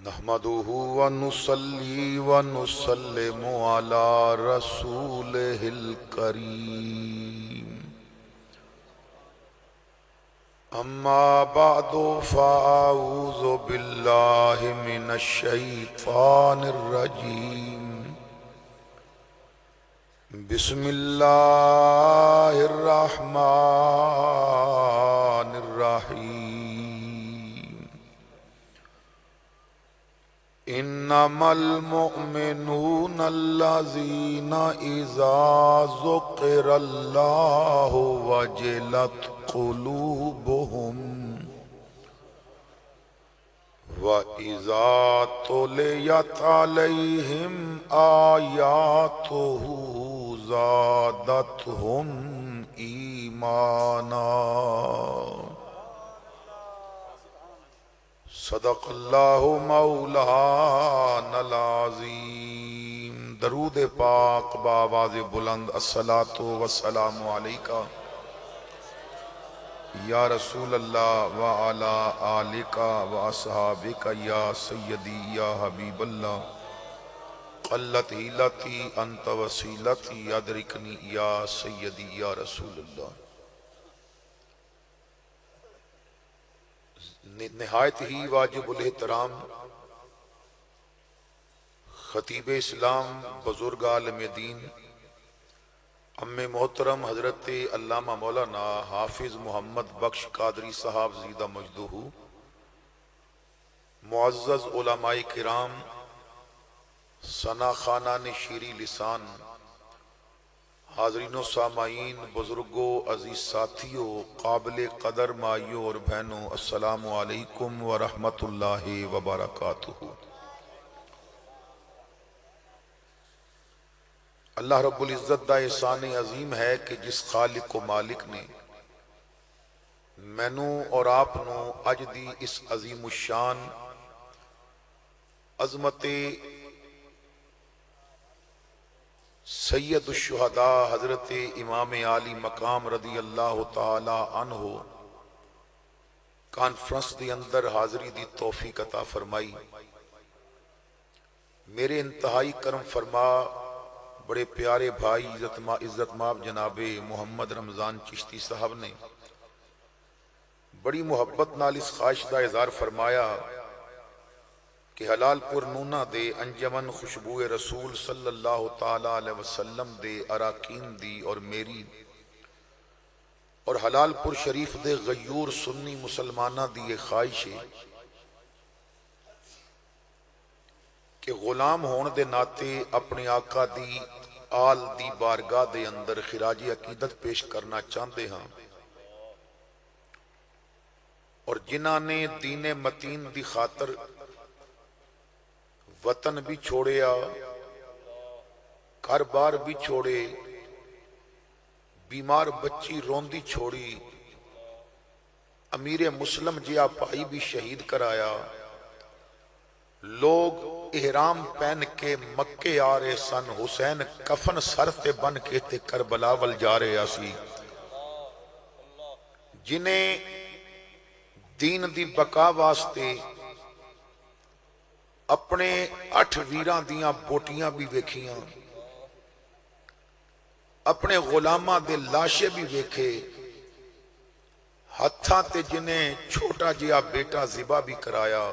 نحمده ونصلي ونسلم على رسوله الكريم أما بعد فأعوذ بالله من الشيطان الرجيم بسم الله الرحمن الرحيم إنما المؤمنون الذين إذا ذكر الله وجلت قلوبهم وإذا تليت عليهم آياته زادتهم إيمانا صدق اللہ مولانا العظیم۔ درود پاک بآواز بلند الصلاۃ والسلام علیکہ یا رسول اللہ وعلی آلکہ واصحابکہ یا سیدی یا حبیب اللہ، قلت حیلتی انت وسیلتی ادرکنی یا سیدی یا رسول اللہ۔ نہایت ہی واجب الاحترام خطیب اسلام، بزرگ عالم دین، ام محترم حضرت علامہ مولانا حافظ محمد بخش قادری صاحب زیدہ مجدہ، معزز علماء کرام، ثنا خانان شیری لسان، حاضرین و سامعین، بزرگوں، عزیز ساتھیوں، قابل قدر مائیوں اور بہنوں، السلام علیکم ورحمۃ اللہ وبرکاتہ۔ اللہ رب العزت دا احسان عظیم ہے کہ جس خالق و مالک نے مینوں اور آپ نو اج دی اس عظیم الشان عظمت سید الشہداء حضرت امام عالی مقام رضی اللہ تعالی عنہ کانفرنس دی اندر حاضری دی توفیق عطا فرمائی۔ میرے انتہائی کرم فرما بڑے پیارے بھائی عزت مآب جناب محمد رمضان چشتی صاحب نے بڑی محبت نال اس خواہش دا اظہار فرمایا کہ حلال پور نونا دے انجمن خوشبو رسول صلی اللہ تعالی علیہ وسلم دے اراکین دی اور میری اور حلال پور شریف دے غیور سنی مسلمانہ دی یہ خواہش ہے کہ غلام ہون دے ناتے اپنے آقا دی آل دی بارگاہ دے اندر خراج عقیدت پیش کرنا چاہتے ہیں، اور جنہاں نے دین متین دی خاطر وطن بھی چھوڑیا، گھر بار بھی چھوڑے، بیمار بچی روندی چھوڑی، امیر مسلم جیا بھائی بھی شہید کرایا، لوگ احرام پہن کے مکے آ رہے سن، حسین کفن سر تے بن کے تے کربلا ول جا رہے آسی، جنہیں دین دی بقا واسطے اپنے 8 ویراں دیاں بوٹیاں بھی ویکھیاں، اپنے غلاماں دے لاشے بھی ویکھے، ہتھاں تے جنہیں چھوٹا جیا بیٹا ذبح بھی کرایا،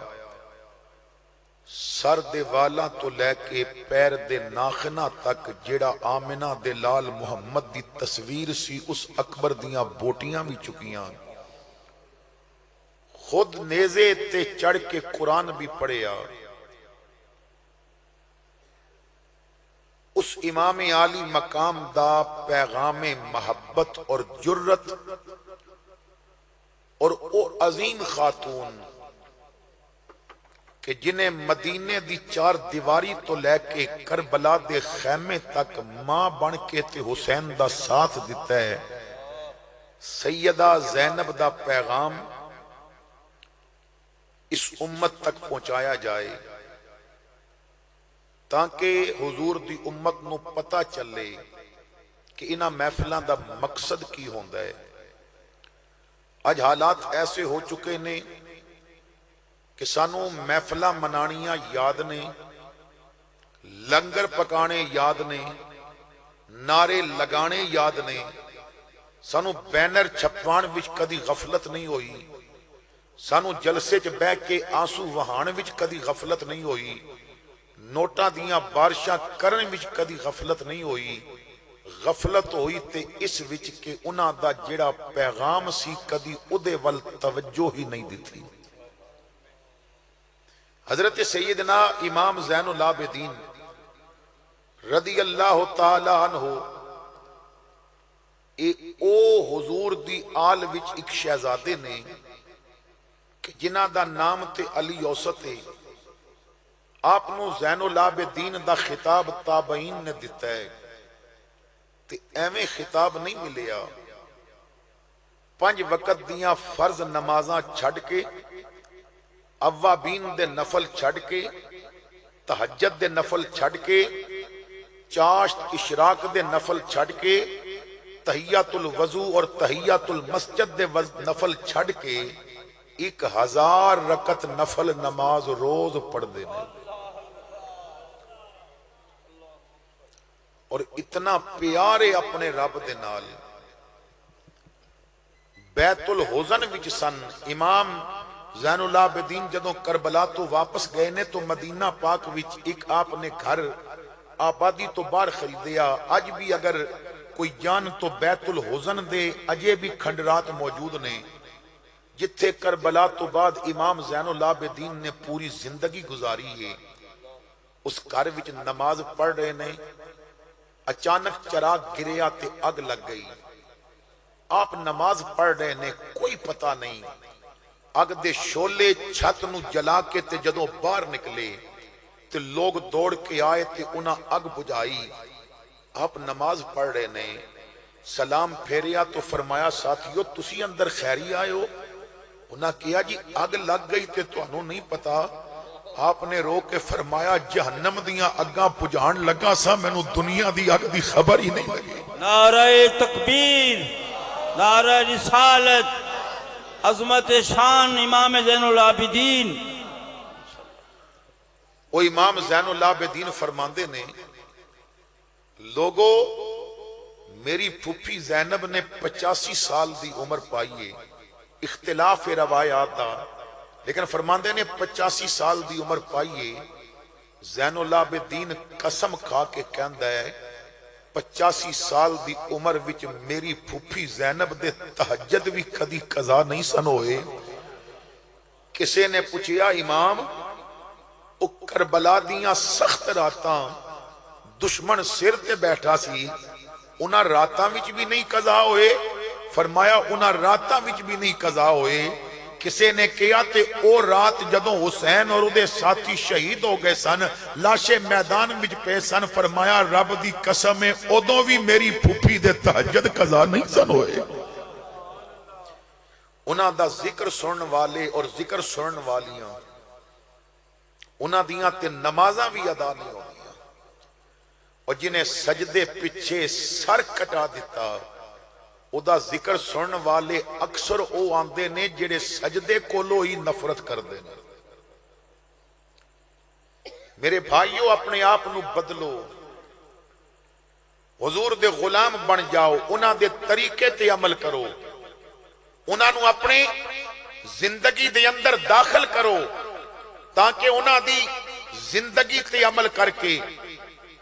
سر دے والاں تو لے کے پیر دے ناخنہ تک جیڑا آمنہ دے لال محمد دی تصویر سی اس اکبر دیاں بوٹیاں بھی چکیاں، خود نیزے تے چڑھ کے قرآن بھی پڑھیا۔ اس امام عالی مقام دا پیغام محبت اور جرت اور او عظیم خاتون کہ جنہیں مدینے دی 4 دیواری تو لے کے کربلا دے خیمے تک ماں بن کے تے حسین دا ساتھ دیتا ہے، سیدہ زینب دا پیغام اس امت تک پہنچایا جائے تاکہ حضور دی امت نو پتہ چلے کہ انہاں محفلاں دا مقصد کی ہوندا ہے۔ آج حالات ایسے ہو چکے نے کہ سانو محفلاں منانیاں یاد نے، لنگر پکانے یاد نے، نعرے لگانے یاد نے، سانو بینر چھپوان وچ کدی غفلت نہیں ہوئی، سانو جلسے چ بہ کے آنسو وہان وچ کدی غفلت نہیں ہوئی، نوٹاں دیاں بارشاں کرن وچ کدی غفلت نہیں ہوئی۔ غفلت ہوئی تے اس وچ کہ انہاں دا جڑا پیغام سی کدی اودے ول توجہ ہی نہیں دیتی۔ حضرت سیدنا امام زین العابدین رضی اللہ تعالی عنہ او حضور دی آل وچ ایک شہزادے نے کہ جنہ دا نام تے علی اوسط ہے، آپ نو زین العابدین دا خطاب تابعین نے دیتا ہے تے ایویں خطاب نہیں ملیا۔ 5 وقت دیاں فرض نمازاں چھڑ کے، اوابین دے نفل چھڑ کے، تہجد دے نفل چھڑ کے، چاشت اشراق دے نفل چھڑ کے، تحیات الوضو اور تحیات المسجد دے نفل چھڑ کے 1000 رکعت نفل نماز روز پڑھ دینے، اور اتنا پیارے اپنے رب دے نال۔ بیت الحزن وچ سن امام زین العابدین جدوں کربلا تو واپس گئے نے تو مدینہ پاک وچ ایک آپ نے گھر آبادی تو باہر خریدیا۔ اج بھی اگر کوئی جان تو بیت الحزن دے اجے بھی کھنڈرات موجود نے، جتھے کربلا تو بعد امام زین العابدین نے پوری زندگی گزاری ہے۔ اس گھر وچ نماز پڑھ رہے نے، اچانک چراغ گریا تے اگ لگ گئی۔ آپ نماز پڑھ رہے نے، کوئی پتہ نہیں، اگ دے شولے چھت نو جلا کے تے جدوں باہر نکلے تے لوگ دوڑ کے آئے تے انہاں اگ بجھائی۔ آپ نماز پڑھ رہے نے، سلام پھیریا تو فرمایا ساتھیو تسی اندر خیری آئے ہو؟ انہاں کیا جی اگ لگ گئی تے تانوں نہیں پتا؟ آپ نے رو کے فرمایا جہنم دیاں اگاں پجھان لگا سا، مینوں دنیا دی اگ دی خبر ہی نہیں لگی۔ نعرہ تکبیر، نعرہ رسالت، عظمت شان امام زین العابدین۔ وہ امام زین العابدین فرماندے نے، لوگو میری پھوپھی زینب نے 85 سال دی عمر پائی ہے، اختلاف روایات دا، لیکن فرماندے نے 85 سال دی عمر پائی ہے۔ زین العابدین قسم کھا کے کہندا ہے 85 سال دی عمر وچ میری پھوپھی زینب دے تہجد بھی کدی قضا نہیں سن ہوئے۔ کسے نے پوچھیا امام او کربلا دیاں سخت راتاں دشمن سر تے بیٹھا سی، انہاں راتاں وچ بھی نہیں قضا ہوئے؟ فرمایا انہاں راتاں وچ بھی نہیں قضا ہوئے۔ کسے نے کہا تے او رات جدوں حسین اور دے ساتھی شہید ہو گئے سن، لاشے میدان وچ پے سن، فرمایا رب دی قسم ہے ادوں بھی میری پھوپھی دے تہجد قضا نہیں سن ہوئے۔ انہاں دا ذکر سنن والے اور ذکر سنن والیاں انہاں دیاں تے نمازاں بھی ادا نہیں ہوندیاں، اور جنہیں سجدے پچھے سر کٹا دیتا او دا ذکر سنن والے اکثر او آندے نے جڑے سجدے کولو ہی نفرت کر دے۔ میرے بھائیو اپنے آپ نو بدلو، حضور دے غلام بن جاؤ، انہاں دے طریقے تے عمل کرو، انہاں نو اپنے زندگی دے اندر داخل کرو تاکہ انہاں دی زندگی تے عمل کر کے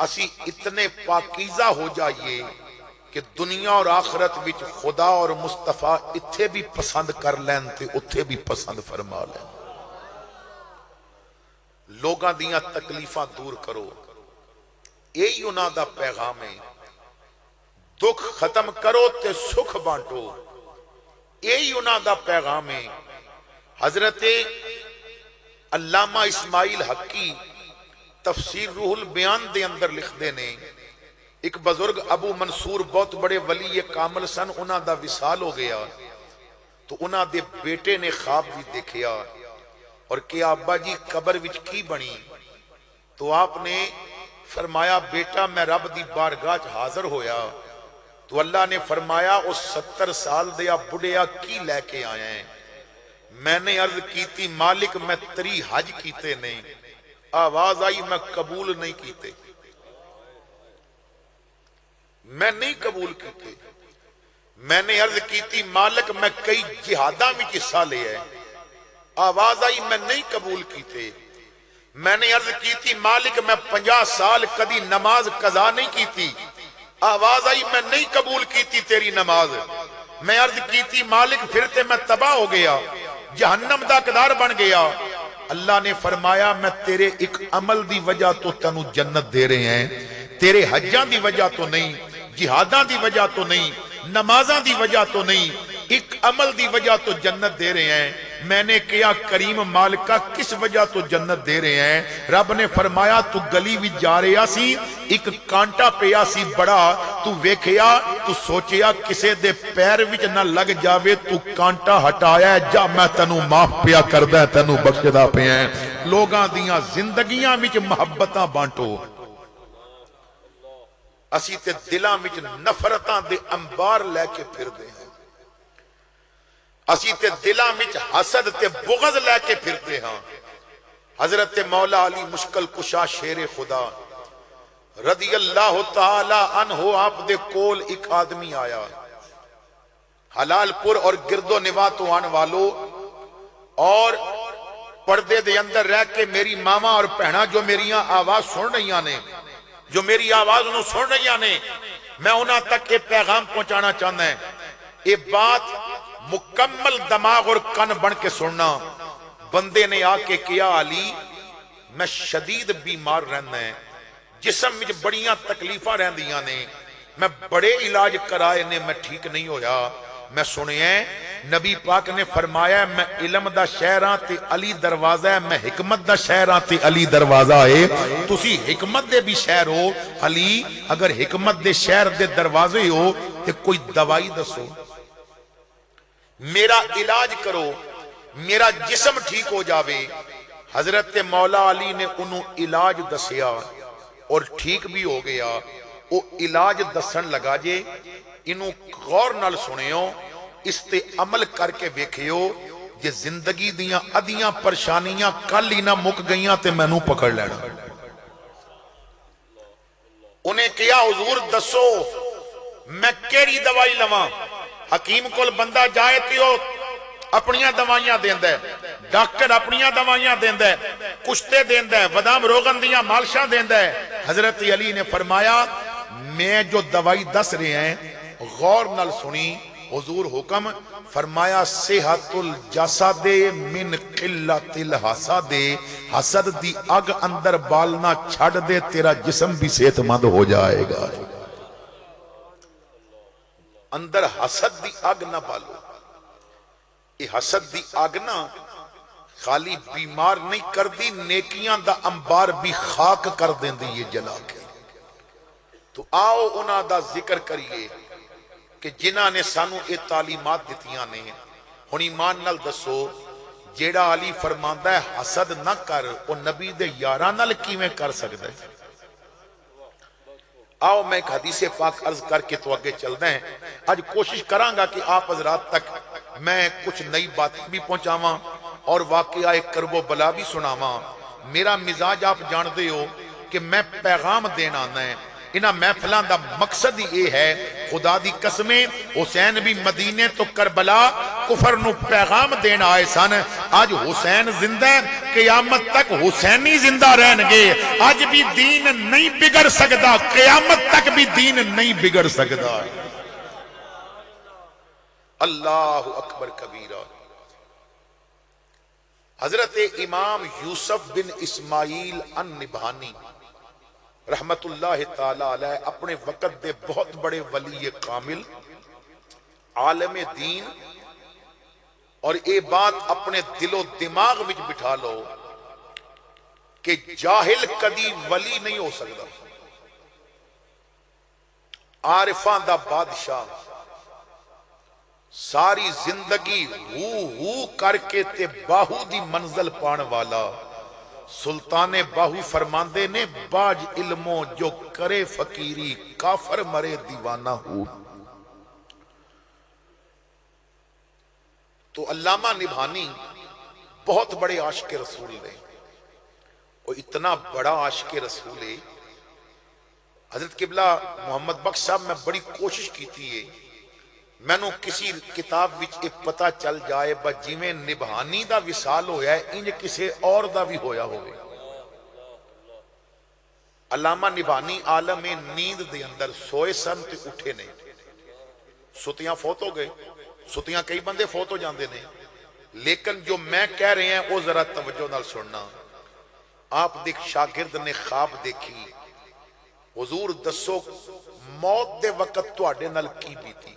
اسی اتنے پاکیزہ ہو جائیے کہ دنیا اور آخرت وچ خدا اور مصطفیٰ اتھے بھی پسند کر لین تے اتھے بھی پسند فرما لین۔ لوگاں دیاں تکلیفاں دور کرو، یہی انہاں دا پیغام ہے۔ دکھ ختم کرو تے سکھ بانٹو، یہی انہاں دا پیغام ہے۔ حضرت علامہ اسماعیل حقی تفسیر روح البیان دے اندر لکھ دینے، ایک بزرگ ابو منصور بہت بڑے ولی کامل سن، انہاں دا وصال ہو گیا تو انہاں دے بیٹے نے خواب بھی دیکھیا اور کیا ابا جی قبر وچ کی بنی؟ تو آپ نے فرمایا بیٹا میں رب دی بارگاہ حاضر ہویا تو اللہ نے فرمایا اس 70 سال دیا بڑھیا کی لے کے آیا ہیں؟ میں نے عرض کی تھی مالک میں تری حج کیتے نہیں. آواز آئی میں قبول نہیں کیتے, میں نہیں قبول کیتے. میں نے عرض کی تھی مالک میں کئی جہاداں میں حصہ لیا ہے. آواز آئی میں نہیں قبول کیتے. میں نے عرض کی تھی مالک میں 50 سال کدی نماز قضا نہیں کی تھی. آواز آئی میں نہیں قبول کی تھی تیری نماز. میں عرض کی تھی مالک پھر تے میں تباہ ہو گیا, جہنم دا حقدار بن گیا. اللہ نے فرمایا میں تیرے ایک عمل دی وجہ تو تنو جنت دے رہے ہیں, تیرے حجاں دی وجہ تو نہیں, جہاداں دی وجہ تو نہیں, نمازاں دی وجہ تو نہیں, ایک عمل دی وجہ تو جنت دے رہے ہیں. میں نے کیا کریم مالکہ کس وجہ تو جنت دے رہے ہیں؟ رب نے فرمایا تو گلی بھی جا رہا سی, ایک کانٹا پیا سی بڑا, تو ویکھیا تو سوچیا کسے دے پیر وچ نہ لگ جاوے, تو کانٹا ہٹایا ہے, جا میں تنو معاف پیا کردہ ہے, تنو بخشدہ پہ ہیں. لوگاں دیاں زندگیاں وچ محبتاں بانٹو, اسی تے دلاں وچ نفرتاں دے انبار لے کے پھر دے ہیں. اسی تے دلاں وچ حسد تے بغض لے کے پھرتے ہاں. حضرت مولا علی مشکل کشا شیر خدا رضی اللہ تعالی عنہ آپ دے کول ایک آدمی آیا, حلال پور اور گرد و نواح تو آن والو, اور پردے دے اندر رہ کے میری ماما اور پہنا جو میریاں آواز سن رہیاں نے, جو میری آواز انہوں سن رہیاں نے, میں انہاں تک یہ پیغام پہنچانا چاہتا ہے. یہ بات مکمل دماغ اور کن بن کے سننا. بندے نے آ کے کیا علی میں شدید بیمار رہنا ہے, جسم میں بڑیاں تکلیفاں رہندیاں نے, میں بڑے علاج کرائے نے, میں ٹھیک نہیں ہویا. میں سنیا نبی پاک نے فرمایا میں علم دا شہراں تے علی دروازہ ہے, میں حکمت دا شہراں تے علی دروازہ ہے. تسی حکمت دے بھی شہر ہو علی, اگر حکمت دے شہر دے دروازے ہو تے کوئی دوائی دسو, میرا علاج کرو, میرا جسم ٹھیک ہو جاوے. حضرت مولا علی نے انہوں علاج دسیا اور ٹھیک بھی ہو گیا. وہ علاج دسن لگا جے, انہوں غور نال سنیو, اس تے عمل کر کے ویکھیو, جے زندگی دیاں ادیاں پریشانیاں کل ہی نہ مک گئیاں تے میں نوں پکڑ لینا. انہیں کیا حضور دسو میں کیڑی دوائی لواں؟ حکیم کول بندہ جائے تیو اپنیاں دوائیاں دیندہ ہے, ڈاکٹر اپنیاں دوائیاں دیندہ ہے, کشتے دیندہ ہے, بادام روغن دیاں مالشاں دیندہ ہے. حضرت علی نے فرمایا میں جو دوائی دس رہے ہیں غور نال سنی. حضور حکم فرمایا صحت الجسد من قلت الحسد, حسد دی اگ اندر بالنا چھڑ دے, تیرا جسم بھی صحت مند ہو جائے گا. اندر حسد دی اگ نہ بالو. یہ حسد دی اگ نہ خالی بیمار نہیں کر دی, نیکیاں دا انبار بھی خاک کر دیں دی یہ جلا کے. تو آؤ انہاں دا ذکر کریے کہ جنہاں نے سانو یہ تعلیمات دیتیاں نے. ہن ایمان نال دسو جیڑا علی فرماندا ہے حسد نہ کر, وہ نبی دے یاراں نال کیویں کر سکدا ہے؟ آؤ میں ایک حدیث پاک عرض کر کے تو آگے چلتے ہیں. آج کوشش کروں گا کہ آپ حضرات تک میں کچھ نئی باتیں بھی پہنچاواں اور واقعہ ایک کرب و بلا بھی سناواں. میرا مزاج آپ جانتے ہو کہ میں پیغام دینا آنا ہے. انہاں محفلاں دا مقصد ہی یہ ہے, خدا دی قسمیں حسین بھی مدینے تو کربلا کفر نو پیغام دینا آئے سن. آج حسین زندہ ہے, قیامت تک حسینی زندہ رہن گے. آج بھی دین نہیں بگڑ سکتا, قیامت تک بھی دین نہیں بگڑ سکتا. اللہ اکبر کبیرہ. حضرت امام یوسف بن اسماعیل النبہانی رحمت اللہ تعالی علیہ اپنے وقت دے بہت بڑے ولی کامل, عالم دین, اور یہ بات اپنے دل و دماغ وچ بٹھا لو کہ جاہل کدی ولی نہیں ہو سکتا. عارفاں دا بادشاہ, ساری زندگی ہو کر کے تے باہو دی منزل پان والا, سلطان باہو فرماندے نے باج علموں جو کرے فقیری کافر مرے دیوانہ ہو. تو علامہ نبھانی بہت بڑے عاشق رسول نے، اور اتنا بڑا عاشق رسول ہے حضرت قبلہ محمد بخش صاحب میں بڑی کوشش کی تھی میں نو کسی کتاب وچ ایک پتہ چل جائے با جویں نبھانی دا وصال ہویا ہے انج کسے اور دا بھی ہویا ہوئے۔ علامہ نبھانی عالم نیند دے اندر سوئے سن تے اٹھے نے، ستیاں فوت ہو گئے، ستیاں کئی بندے فوت ہو جاندے نے، لیکن جو میں کہہ رہے ہیں وہ ذرا توجہ نال سننا۔ آپ دیکھ شاگرد نے خواب دیکھی، حضور دسو موت دے وقت تواڈے نال کی بیتی؟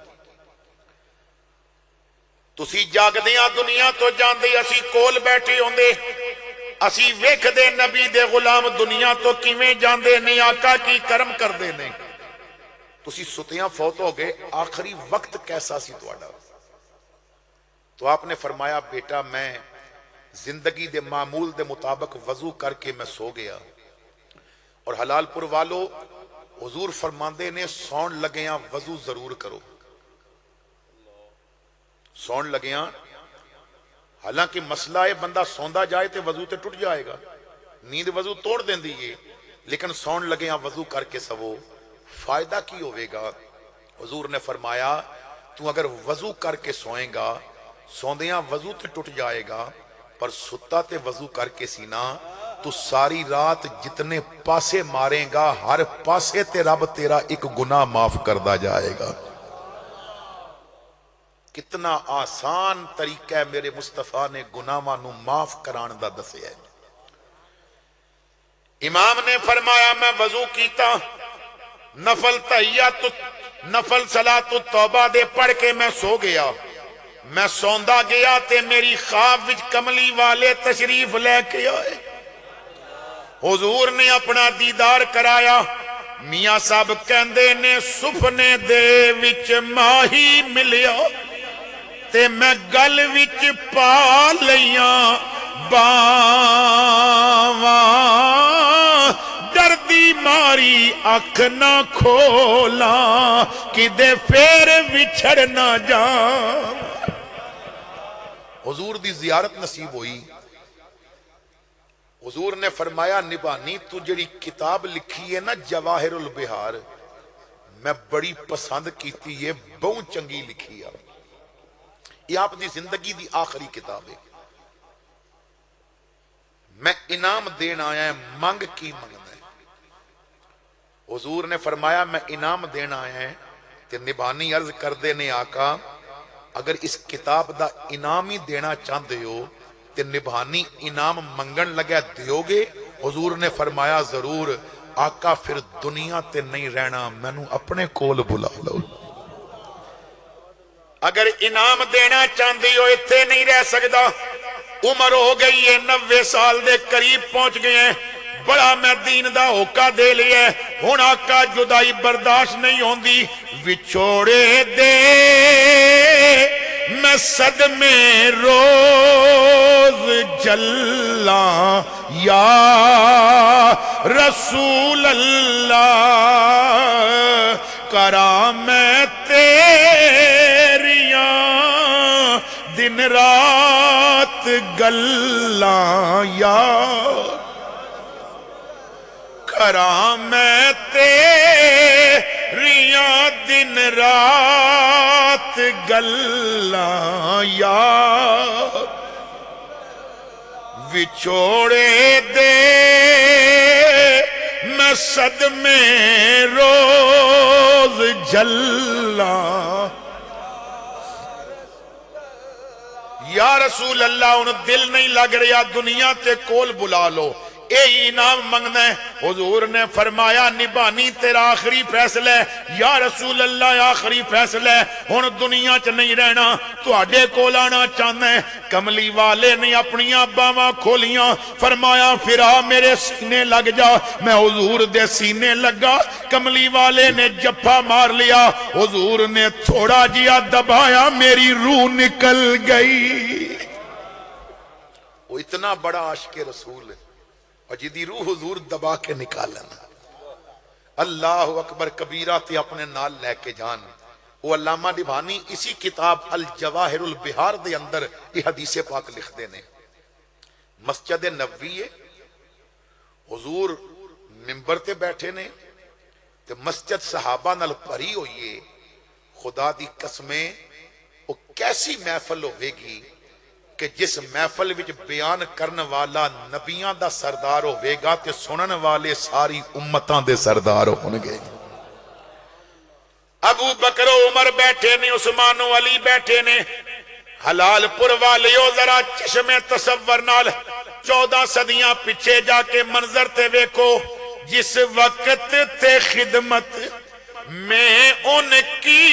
تسی جاگدیاں دنیا تو جاندے اسی کول بیٹھے ہوندے، اسی ویکھ دے نبی دے غلام دنیا تو کیویں جاندے نے، آقا کی کرم کر دے نے، تسی ستیاں فوت ہو گئے، آخری وقت کیسا سی تواڈا؟ تو آپ نے فرمایا بیٹا میں زندگی دے معمول دے مطابق وضو کر کے میں سو گیا، اور حلال پور والو حضور فرماندے نے سون لگیاں وضو ضرور کرو، سون لگیاں، حالانکہ مسئلہ ہے بندہ سوندا جائے تے وضو تے ٹوٹ جائے گا، نیند وضو توڑ دیں دیئے، لیکن سون لگیاں وضو کر کے سوو، فائدہ کی ہوئے گا؟ حضور نے فرمایا تو اگر وضو کر کے سوئیں گا، سوندیاں وضو تے ٹوٹ جائے گا، پر ستا تے وضو کر کے سینا تو ساری رات جتنے پاسے ماریں گا ہر پاسے تے رب تیرا ایک گناہ معاف کردہ جائے گا۔ کتنا آسان طریقہ ہے میرے مصطفیٰ نے گناہاں نو معاف کران دا دسے ہے۔ امام نے فرمایا میں وضو کیتا، نفل تحیات نفل صلاۃ التوبہ دے پڑھ کے میں سو گیا، میں سوندا گیا تے میری خواب وچ کملی والے تشریف لے کے آئے، حضور نے اپنا دیدار کرایا، میاں صاحب کہندے نے سپنے دے وچ ماہی ملیا تے میں گل وچ پا لیاں باواں، ڈردی ماری اکھ نہ کھولاں کدے پھر وچھڑ نہ جاواں۔ حضور دی زیارت نصیب ہوئی، حضور نے فرمایا نبھانی تو جڑی کتاب لکھی ہے نا جواہر البہار میں بڑی پسند کیتی ہے، بہت چنگی لکھی ہے، یہ آپ دی زندگی دی آخری کتاب ہے، میں انعام دین آیا ہے، منگ کی منگنا ہے؟ حضور نے فرمایا میں انعام دین آیا ہے، تے نبھانی عرض کر دینے آقا اگر اس کتاب دا انعام ہی دینا چاہتے ہو تے نبھانی انعام منگن لگا دیو گے؟ حضور نے فرمایا ضرور۔ آقا پھر دنیا تے نہیں رہنا، میں نو اپنے کول بلا لو۔ اگر انعام دینا چاہتے ہو اتھے نہیں رہ سکتا، عمر ہو گئی ہے 90 سال دے قریب پہنچ گئے ہیں، بڑا میں دین دا ہوکا دے لیا ہے، ہن آقا جدائی برداشت نہیں ہوندی، وچھوڑے دے میں صدمے روز جلاں یا رسول اللہ، کراں میں تیریاں دن رات گلاں یا کراں میں تیریاں دن رات گلاں یا وچھوڑے دے میں صدمے روز جلاں یا رسول اللہ، انہوں دل نہیں لگ رہا دنیا تے کول بلا لو، اے انعام منگنا ہے۔ حضور نے فرمایا نبھانی تیرا آخری فیصلہ ہے یا رسول اللہ، آخری فیصلہ ہے، ہن دنیا چ نہیں رہنا، تواڈے کول آنا چاہنا ہے۔ کملی والے نے اپنی باواں کھولیاں، فرمایا پھر آ میرے سینے لگ جا، میں حضور دے سینے لگا، کملی والے نے جفا مار لیا، حضور نے تھوڑا جیا دبایا، میری روح نکل گئی۔ وہ اتنا بڑا عاشق رسول ہے اور جدی روح حضور دبا کے نکالنا۔ اللہ اکبر کبیرہ تے اپنے نال لے کے جان، وہ علامہ ڈبھانی اسی کتاب الجواہر البہار دے اندر یہ حدیث پاک لکھ دینے مسجد نبوی ہے، حضور ممبر تے بیٹھے نے تے مسجد صحابہ نال بھری ہوئی ہے، خدا دی قسمیں وہ کیسی محفل ہوئے گی کہ جس محفل وچ بیان کرن والا نبیاں دا سردار ہوئے گا تے سنن والے ساری امتاں دے سردار ہونگے۔ ابو بکر و عمر بیٹھے نے، عثمان و علی بیٹھے نے، حلال پور والیو ذرا چشم تصور نال 14 صدیاں پیچھے جا کے منظر تے ویکھو، جس وقت تے خدمت میں ان کی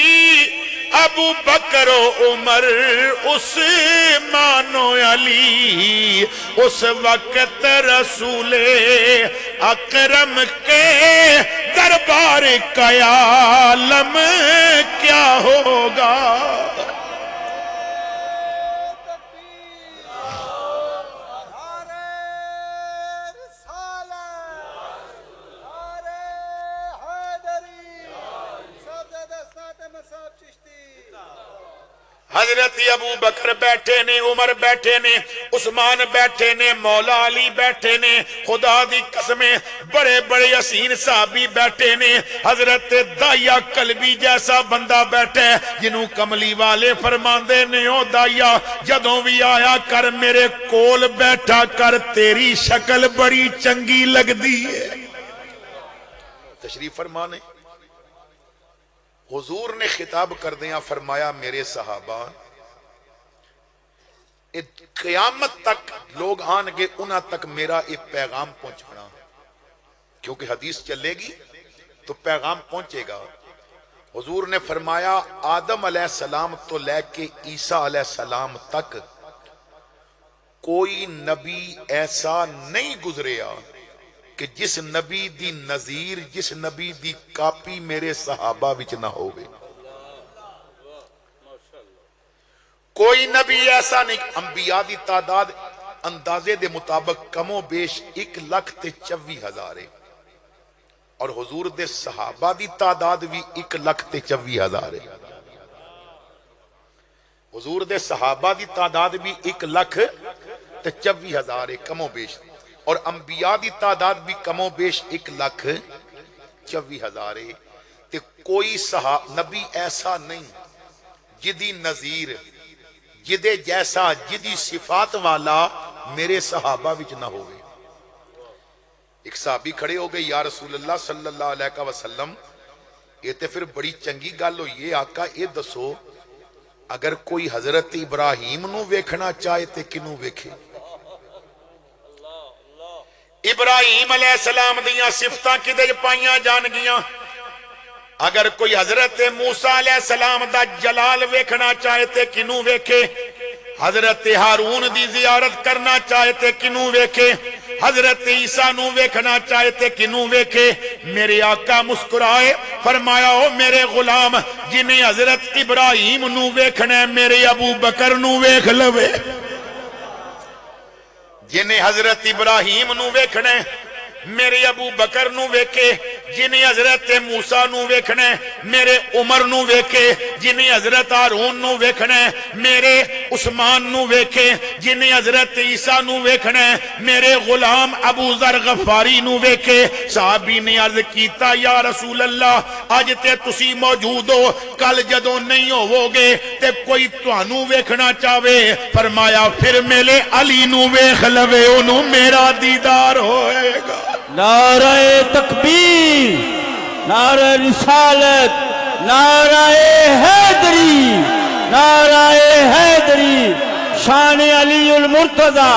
ابو بکر و عمر عثمان و علی، اس وقت رسول اکرم کے دربار کا عالم کیا ہوگا۔ حضرت ابو بکر بیٹھے نے، عمر بیٹھے نے، عثمان بیٹھے نے، مولا علی بیٹھے نے، خدا دی قسمیں بڑے بڑے حسین صحابی بیٹھے نے، حضرت دائیا کلبی جیسا بندہ بیٹھے جنہوں کملی والے فرماندے نے، او دائیا جدوں بھی آیا کر میرے کول بیٹھا کر، تیری شکل بڑی چنگی لگ دی ہے۔ تشریف فرمانے حضور نے خطاب کر دیا، فرمایا میرے صحابہ قیامت تک لوگ آنگے انہاں تک میرا ایک پیغام پہنچانا، کیونکہ حدیث چلے گی تو پیغام پہنچے گا۔ حضور نے فرمایا آدم علیہ السلام تو لے کے عیسیٰ علیہ السلام تک کوئی نبی ایسا نہیں گزریا کہ جس نبی دی نظیر، جس نبی دی کاپی میرے صحابہ وچ نہ ہوگے۔ کوئی نبی ایسا نہیں۔ انبیاء دی تعداد اندازے دے مطابق کم و بیش 1,24,000 ہے، اور حضور دے صحابہ دی تعداد بھی 1,24,000 ہے۔ حضور دے صحابہ دی تعداد بھی 1,24,000 ہے کم و بیش، اور انبیاء دی تعداد بھی کم و بیش 1,24,000 ہے۔ تے کوئی نبی ایسا نہیں جدی نظیر، جدے جیسا، جدی صفات والا میرے صحابہ وچ نہ ہوئے۔ ایک صحابی کھڑے ہو گئے، یا رسول اللہ صلی اللہ علیہ وسلم یہ تے پھر بڑی چنگی گل ہوئی ہے، آقا یہ دسو اگر کوئی حضرت ابراہیم نو ویکھنا چاہے تے کنوں ویکھے؟ ابراہیم علیہ السلام دیاں صفتاں کدے پائیاں جان گیاں؟ اگر کوئی حضرت موسیٰ علیہ السلام دا جلال ویکھنا چاہے تے کنوں ویکھے؟ حضرت ہارون دی زیارت کرنا چاہے تے کنوں ویکھے؟ حضرت عیسیٰ نو ویکھنا چاہے تے کنوں ویکھے؟ میرے آقا مسکرائے فرمایا او میرے غلام، جنہیں حضرت ابراہیم نو ویکھنا ہے میرے ابو بکر نو ویکھ لوے۔ جنہیں حضرت ابراہیم نو ویکھنا ہے میرے ابو بکر نو ویکھے، جنہیں حضرت موسیٰ نو ویکھنا ہے میرے عمر نو ویکھے، جنہیں حضرت ہارون نو ویکھنا ہے میرے عثمان نو ویکھے، جنہیں حضرت عیسیٰ نو ویکھنا ہے میرے غلام ابو ذر غفاری نو ویکھے۔ صحابی نے عرض کیتا یا رسول اللہ اج تے تسی موجود ہو، کل جدوں نہیں ہوو گے تے کوئی تانوں ویکھنا چاہے، فرمایا پھر میرے علی نو ویکھ لوے، انہوں میرا دیدار ہوئے گا۔ نعرہ تکبیر، نعرہ رسالت، نعرہ حیدری، نعرہ حیدری، شان علی المرتضی۔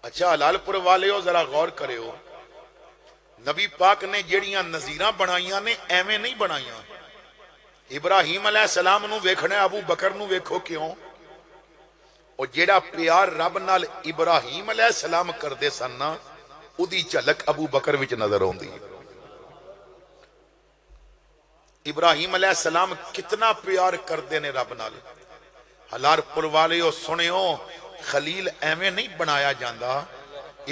اچھا حلال پور والے ہو ذرا غور کرے ہو، نبی پاک نے جیڑیاں نظیراں بنائیاں نے ایویں نہیں بنائیاں۔ ابراہیم علیہ السلام نو ویکھنا ہے، ابو بکر نو ویکھو کیوں؟ اور جیڑا پیار رب نال ابراہیم علیہ السلام کر دے سننا او دی جھلک ابو بکر وچ نظر ہوندی۔ ابراہیم علیہ السلام کتنا پیار کر دے نے رب نال۔ حلال پور والے سنیو، خلیل ایویں نہیں بنایا جاندا۔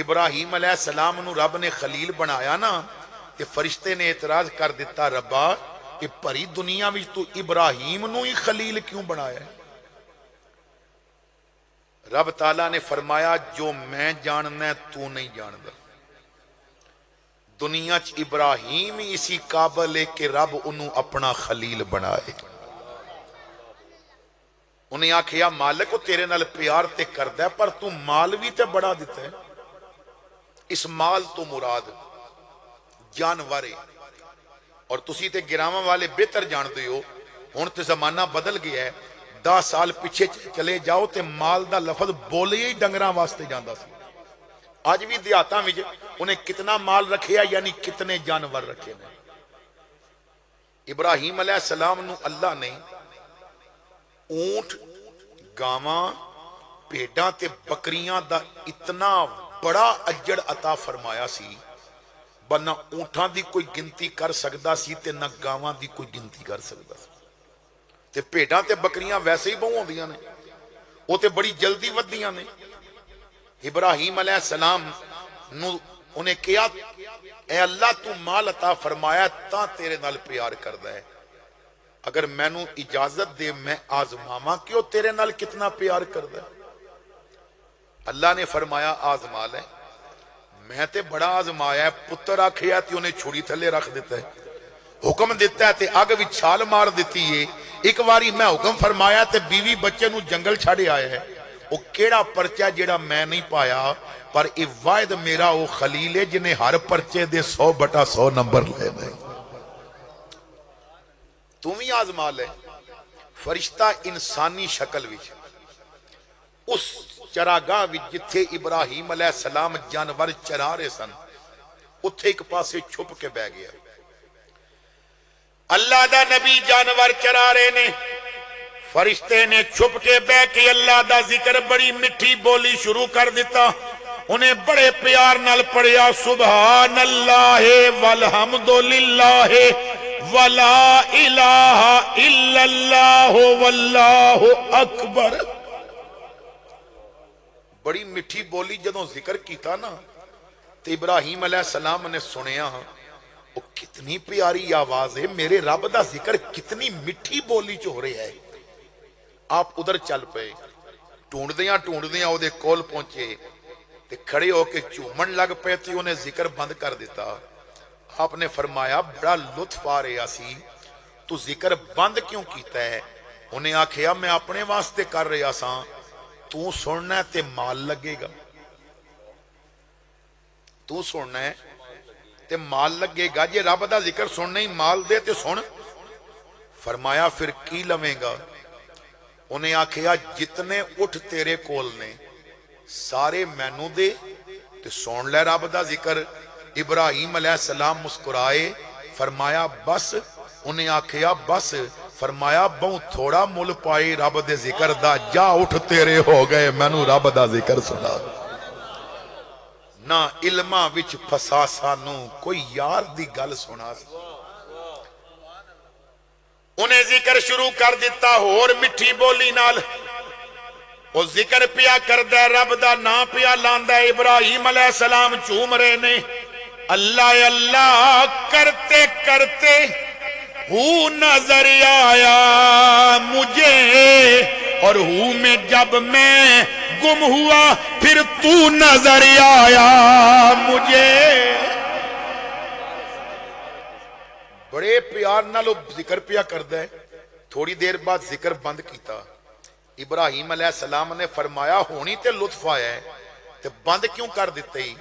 ابراہیم علیہ السلام نو رب نے خلیل بنایا نا تے فرشتے نے اعتراض کر دیتا ربا کہ بھری دنیا وچ تو ابراہیم نو ہی خلیل کیوں بنایا ہے؟ رب تعالیٰ نے فرمایا جو میں جاننا ہے تو نہیں جاندا۔ دنیا چ ابراہیم ہی اسی قابل ہے کہ رب انہوں اپنا خلیل بنائے۔ انہیں آکھیا مالک تیرے نال پیار تے کردا ہے پر تو مال بھی تے بڑا دیتا ہے۔ اس مال تو مراد جانور ہے، اور تسی تے گراواں والے بہتر جان دے ہو، ہن تے زمانہ بدل گیا ہے۔ 10 سال پیچھے چلے جاؤ تے مال دا لفظ بولے ہی ڈنگراں واسطے جاندا سی۔ آج بھی دیہاتاں وچ انہیں کتنا مال رکھیا یعنی کتنے جانور رکھے ہیں۔ ابراہیم علیہ السلام نو اللہ نے اونٹ، گاواں، بھیڈاں تے بکریاں دا اتنا بڑا اجڑ عطا فرمایا سی، نہ اونٹاں دی کوئی گنتی کر سکدا سی تے نہ گاواں دی کوئی گنتی کر سکدا سی۔ تے بھیڈاں تے بکریاں ویسے ہی بہوں ہوندیاں نے، وہ تے بڑی جلدی ودیاں نے۔ ابراہیم علیہ السلام نو انہیں کیا اے اللہ تو مال عطا فرمایا تا تیرے نال پیار کردا ہے، اگر میں نو اجازت دے میں آزماواں کیوں تیرے نال کتنا پیار کردا ہے؟ اللہ نے فرمایا آزما لے، میں تے بڑا آزمایا ہے۔ پتر آکھیا تے انہیں چھڑی تھلے رکھ دیتا ہے، حکم دیتا ہے تے اگ وچ چھال مار دیتی ہے۔ ایک واری میں حکم فرمایا تے بیوی بچے نو جنگل چھاڑے آیا ہے۔ وہ کیڑا پرچہ جیڑا میں نہیں پایا، پر یہ واحد میرا وہ خلیل ہے جنہیں ہر پرچے دے 100/100 نمبر لے دے۔ تم ہی آزما لے۔ فرشتہ انسانی شکل وچ اس چراگاہ وچ جتھے ابراہیم علیہ السلام جانور چرا رہے سن، اتھے ایک پاسے چھپ کے بہ گیا۔ اللہ دا نبی جانور چرا رہے نے، فرشتے نے چھپ کے بہ کے اللہ دا ذکر بڑی مٹھی بولی شروع کر دیتا۔ انہیں بڑے پیار نال پڑھیا سبحان اللہ والحمد للہ ولا الہ الا اللہ واللہ اکبر۔ بڑی مٹھی بولی جدوں ذکر کیتا نا تو ابراہیم علیہ السلام نے سنیا، وہ کتنی پیاری آواز ہے، میرے رب دا ذکر کتنی مٹھی بولی چ ہو رہا ہے۔ آپ ادھر چل پے، ٹونڈدیاں او دے کول پہنچے تے کھڑے ہو کے چومن لگ پے تے انہیں ذکر بند کر دیتا۔ آپ نے فرمایا بڑا لطف آ رہا سی، تو ذکر بند کیوں کیتا ہے؟ انہیں آکھیا میں اپنے واسطے کر رہا سا، تو سننا ہے تے مال لگے گا، تو سننا ہے تے مال لگے گا، جے رب دا ذکر سننا ہی مال دے تے سن۔ فرمایا پھر کی لویں گا؟ انہیں آکھیا جتنے اٹھ تیرے کول نے سارے مینو دے تے سن لے رب دا ذکر۔ ابراہیم علیہ السلام مسکرائے، فرمایا بس؟ انہیں آکھیا بس؟ فرمایا بہت تھوڑا مل پائی رب دے ذکر دا، جا اٹھ تیرے ہو گئے مینو رب دا ذکر سنا۔ نہ علماں وچ پھسا سانو کوئی یار دی گل سنا۔ انہیں ذکر شروع کر دیتا اور مٹھی بولی نال، وہ ذکر پیا کردہ رب دا نا پیا لاندہ۔ ابراہیم علیہ السلام چوم رہے نے، اللہ اللہ کرتے کرتے ہو نظر آیا مجھے، اور ہوں میں جب میں گم ہوا پھر تو نظر آیا مجھے۔ بڑے پیار نالو ذکر پیا کردہ ہے۔ تھوڑی دیر بعد ذکر بند کیتا۔ ابراہیم علیہ السلام نے فرمایا ہونی تے لطف آیا ہے تے بند کیوں کر دیتے ہی؟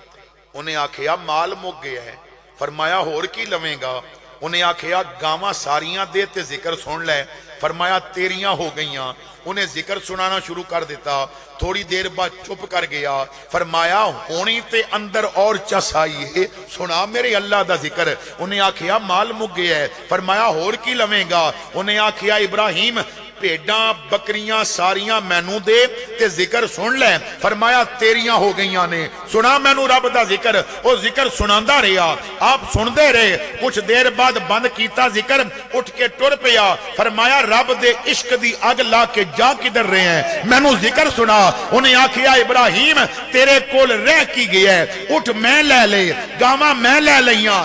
انہیں آکھیا مال مک گیا ہے۔ فرمایا ہور کی لویں گا؟ انہیں آکھیا گاواں ساریاں دے تے ذکر سن لے۔ فرمایا تیریاں ہو گئیاں۔ انہیں ذکر سنانا شروع کر دیتا۔ تھوڑی دیر بعد چپ کر گیا۔ فرمایا ہونی تے اندر اور چس آئی ہے، سنا میرے اللہ دا ذکر۔ انہیں آکھیا مال مک گیا ہے۔ فرمایا ہور کی لویں گا؟ انہیں آکھیا ابراہیم پیڈاں بکریاں ساریاں مینو دے تے ذکر سن لے۔ فرمایا تیریاں ہو گئیاں نے، سنا مینو رب دا ذکر۔ وہ ذکر سناندا رہا، آپ سندے رہے۔ کچھ دیر بعد بند کیتا ذکر، اٹھ کے ٹر پیا۔ فرمایا رب دے عشق دی اگ لا کے جا کدھر رہے ہیں؟ مینو ذکر سنا۔ انہیں آکھیا ابراہیم تیرے کول رہ کی گیا ہے، اٹھ میں لے لے، گاواں میں لے لیاں،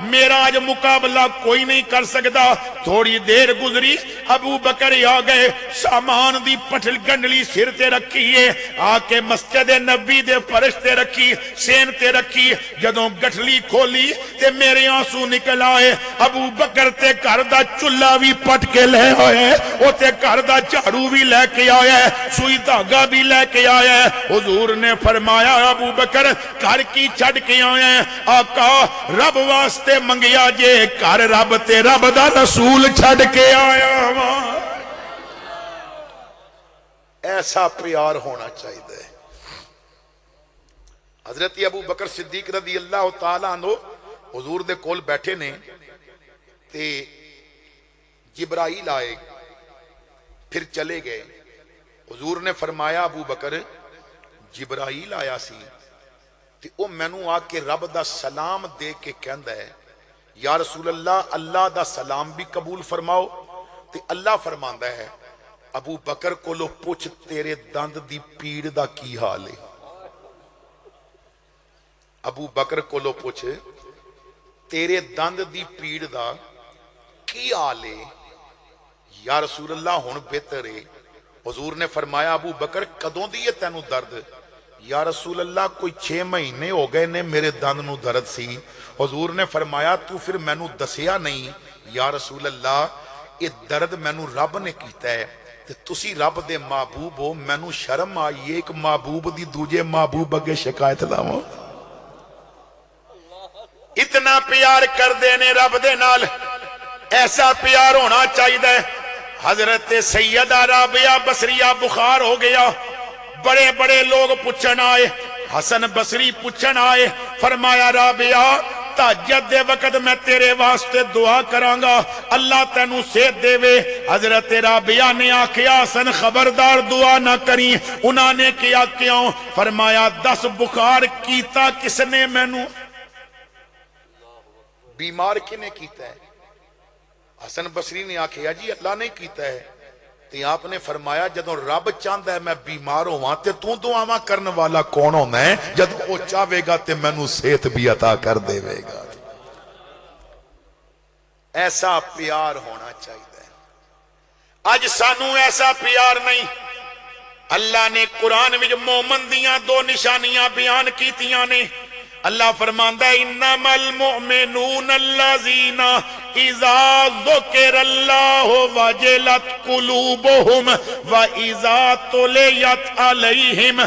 میرا آج مقابلہ کوئی نہیں کر سکتا. تھوڑی دیر گزری ابو بکر آ گئے, سامان دی پٹل گنڈلی سر تے رکھی ہے, آ کے مسجد نبی دے فرش تے رکھی, سین تے رکھی. جدوں گٹھلی کھولی تے میرے آنسو نکل آئے. ابو بکر تے گھر دا چولہا بھی پٹ کے لے آئے, او تے گھر دا جھاڑو بھی لے کے آیا, سوئی دھاگا بھی لے کے آیا. حضور نے فرمایا ابو بکر گھر کی چھڑ کے آیا؟ آقا رب واسطے منگیا جے, گھر رب تے رب دا رسول چھڑ کے آیا. ایسا پیار ہونا چاہیے. حضرت ابو بکر صدیق رضی اللہ تعالیٰ عنہ حضور دے کول بیٹھے نے تے جبرائیل آئے, پھر چلے گئے. حضور نے فرمایا ابو بکر جبرائیل آیا سی تے او مینوں آ کے رب دا سلام دے کے کہندا ہے یا رسول اللہ اللہ دا سلام بھی قبول فرماؤ. تے اللہ فرماندا ہے ابو بکر کولو پوچھ تیرے دند دی پیڑ دا کی حال ہے. ابو بکر کولو پوچھ تیرے دند دی پیڑ دا کی حال ہے. یا رسول اللہ ہن بہتر ہے. حضور نے فرمایا ابو بکر کدوں دی ہے تینوں درد؟ یا رسول اللہ کوئی 6 مہینے ہو گئے نے میرے دند نو درد سی. حضور نے فرمایا تو پھر مینوں دسیا نہیں؟ یا رسول اللہ یہ درد مینوں رب نے کیتا ہے تے تسی رب دے محبوب ہو, مینوں شرم آئی ایک محبوب دی دوجے محبوب اگے شکایت لاواں. اتنا پیار کر دینے رب دے نال, ایسا پیار ہونا چاہیے. حضرت سیدہ رابعہ بصریہ بخار ہو گیا, بڑے بڑے لوگ پوچھن آئے, حسن بصری پوچھن آئے, فرمایا رابعہ تہجد دے وقت میں تیرے واسطے دعا کرانگا اللہ تینوں صحت دے وے. حضرت رابعہ نے آکھیا حسن خبردار دعا نہ کریں. انہاں نے کیا کیوں؟ فرمایا 10 بخار کیتا کس نے مینوں؟ بیمار کنے کیتا ہے؟ حسن بصری نے آکھیا جی اللہ نے کیتا ہے. تے آپ نے فرمایا جدوں رب چاہندا ہے میں بیمار ہواں تے تو دعاواں کرن والا کون ہوندا ہے؟ جدوں او چاہے گا تے مینوں صحت بھی عطا کر دے گا. ایسا پیار ہونا چاہیے. اج سانو ایسا پیار نہیں. اللہ نے قرآن وچ مومن دیاں 2 نشانیاں بیان کیتیاں نے. اللہ فرماندا ہے انما المؤمنون الذین اذا ذکر اللہ وجلت قلوبهم واذا تلیت علیہم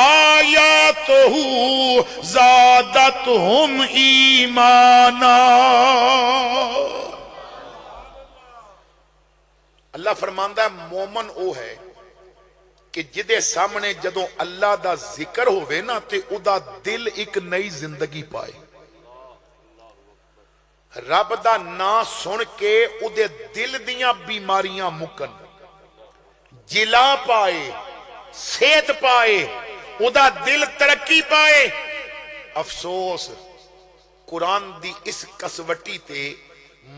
آیاتہ زادتهم ایمانا. اللہ فرماندا ہے مومن او ہے کہ جدے سامنے جدوں اللہ دا ذکر ہوئے نا تے او دا دل ایک نئی زندگی پائے. رب دا نا سن کے او دے دل دیاں بیماریاں مکن, جلا پائے, صحت پائے, او دا دل ترقی پائے. افسوس قرآن دی اس کسوٹی تے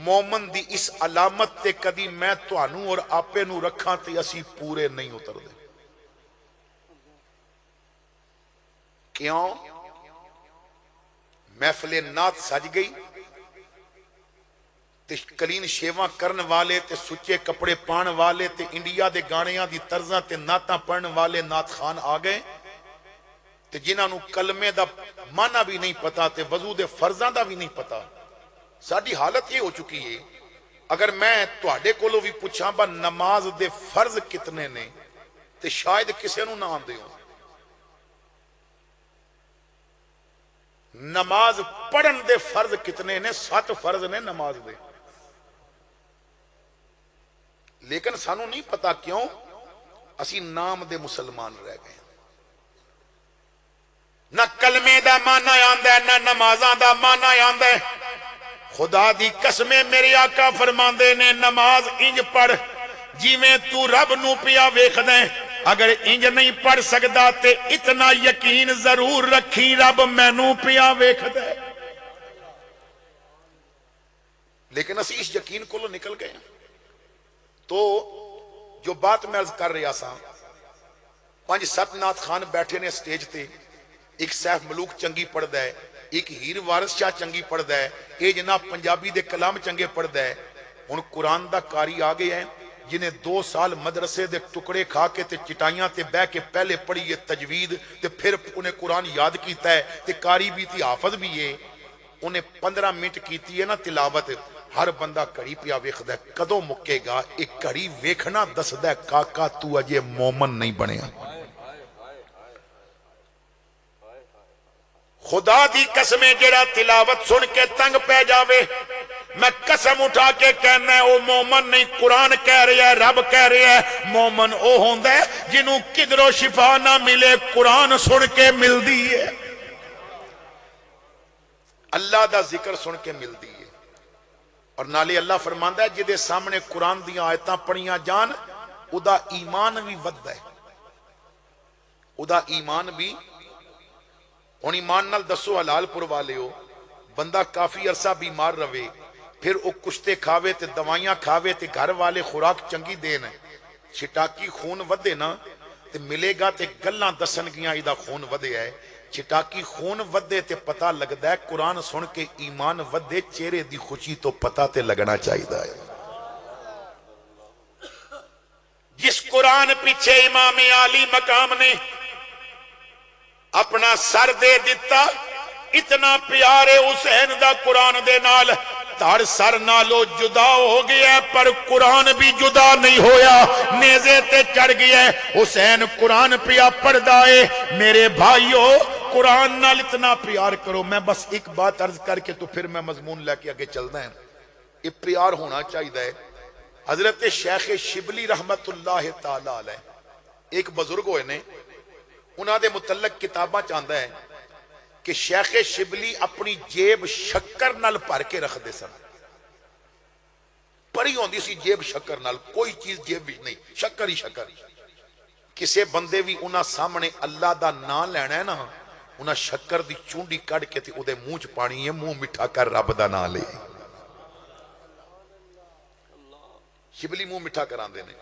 مومن دی اس علامت تے کدی میں تانوں اور آپے نو رکھاں تے اسی پورے نہیں اتر دے. کیوں؟ محفل نعت سج گئی تے کلین شیواں کرن والے تے سچے کپڑے پان والے تے انڈیا دے گانیاں دی طرزاں تے نعتاں پڑھن والے نعت خان آ گئے تے جنہاں نو کلمے دا معنی بھی نہیں پتا تے وضو دے فرضاں دا بھی نہیں پتا. ساڈی حالت یہ ہو چکی ہے اگر میں تواڈے کولوں بھی پوچھاں با نماز دے فرض کتنے نے تے شاید کسے نو نہ آندے ہوں. نماز پڑھن دے فرض کتنے نے؟ 7 فرض نے نماز دے. لیکن سانو نہیں پتا کیوں اسی نام دے مسلمان رہ گئے. نہ کلمے دا معنی آندا ہے نہ نمازاں دا معنی آندا ہے. خدا دی قسمیں میرے آقا فرماندے نے نماز انج پڑھ جویں تو رب نو پیا ویکھدا ہے. اگر انج نہیں پڑھ سکدا تے اتنا یقین ضرور رکھی رب مینوں پیا ویکھدا ہے. لیکن اسی اس یقین کو نکل گئے. تو جو بات میں عرض کر رہا سا 5-7 نعت خان بیٹھے نے سٹیج تے ایک سیف ملوک چنگی پڑھدا ہے، ایک ہیر وارث شاہ چنگی پڑھدا ہے، اے جناب پنجابی دے کلام چنگے پڑھدا ہے۔ ہن قرآن دا قاری آ گیا ہے جنہیں 2 سال مدرسے دے ٹکڑے کھا کے تے چٹائیاں تے بہ کے پہلے پڑھی ہے تجوید تے پھر انہیں قرآن یاد کیتا ہے تے قاری بھی تھی حافظ بھی ہے، انہیں 15 منٹ کیتی ہے نا تلاوت، ہر بندہ گھڑی پیا ویکھدا ہے کدوں مکے گا، ایک گھڑی ویکھنا دسدا ہے کاکا تو اجے مومن نہیں بنیا۔ خدا دی قسمیں جڑا تلاوت سن کے تنگ پہ جاوے، میں قسم اٹھا کے کہنا ہے او مومن نہیں، قرآن کہہ رہا ہے، رب کہہ رہا ہے مومن او ہوندا ہے جنوں کدروں شفا نہ ملے قرآن سن کے ملدی ہے، اللہ دا ذکر سن کے ملدی ہے۔ اور نالے اللہ فرماندا ہے جدے سامنے قرآن دیاں آیتاں پڑھیاں جان او دا ایمان بھی وددا ہے، او دا ایمان بھی۔ ہن ایمان نال دسو حلال پور والے ہو، بندہ کافی عرصہ بیمار رہے، پھر او کشتے کھاوے تے دوائیاں کھاوے تے گھر والے خوراک چنگی دین، چھٹاکی خون ودے نا تے ملے گا تے گلاں دسن گیاں ایدہ خون ودے ہے، چھٹاکی خون ودے تے پتہ لگدا ہے، قرآن سن کے ایمان ودے، چہرے دی خوشی تو پتہ تے لگنا چاہیے ہے۔ جس قرآن پیچھے امام عالی مقام نے اپنا سر دے دیتا، اتنا پیارے حسین دا قرآن دے نال تھڑ سر نالو جدا ہو گیا ہے، پر قرآن بھی جدا نہیں ہویا، نیزے تے چڑھ گیا ہے، حسین قرآن پیا پڑھ دائے۔ میرے بھائیو قرآن نال اتنا پیار کرو۔ میں بس ایک بات عرض کر کے تو پھر میں مضمون لے کے آگے چلنا ہے، یہ پیار ہونا چاہیے ہے۔ حضرت شیخ شبلی رحمت اللہ تعالی علیہ ایک بزرگ ہوئے نے، انہاں دے متعلق کتاباں چاہتا ہے کہ شیخ شبلی اپنی جیب شکر نال بھر کے رکھ دے سن، پری ہوندی سی جیب شکر نال، کوئی چیز جیب وچ نہیں، شکر ہی شکر۔ کسے بندے بھی انہاں سامنے اللہ دا نام لینا ہے نا، انہاں شکر دی چونڈی کڑ کے تے او دے منہ چ پانی ہے، منہ مٹھا کر رب دا نام لے۔ شبلی منہ مٹھا کراندے نے،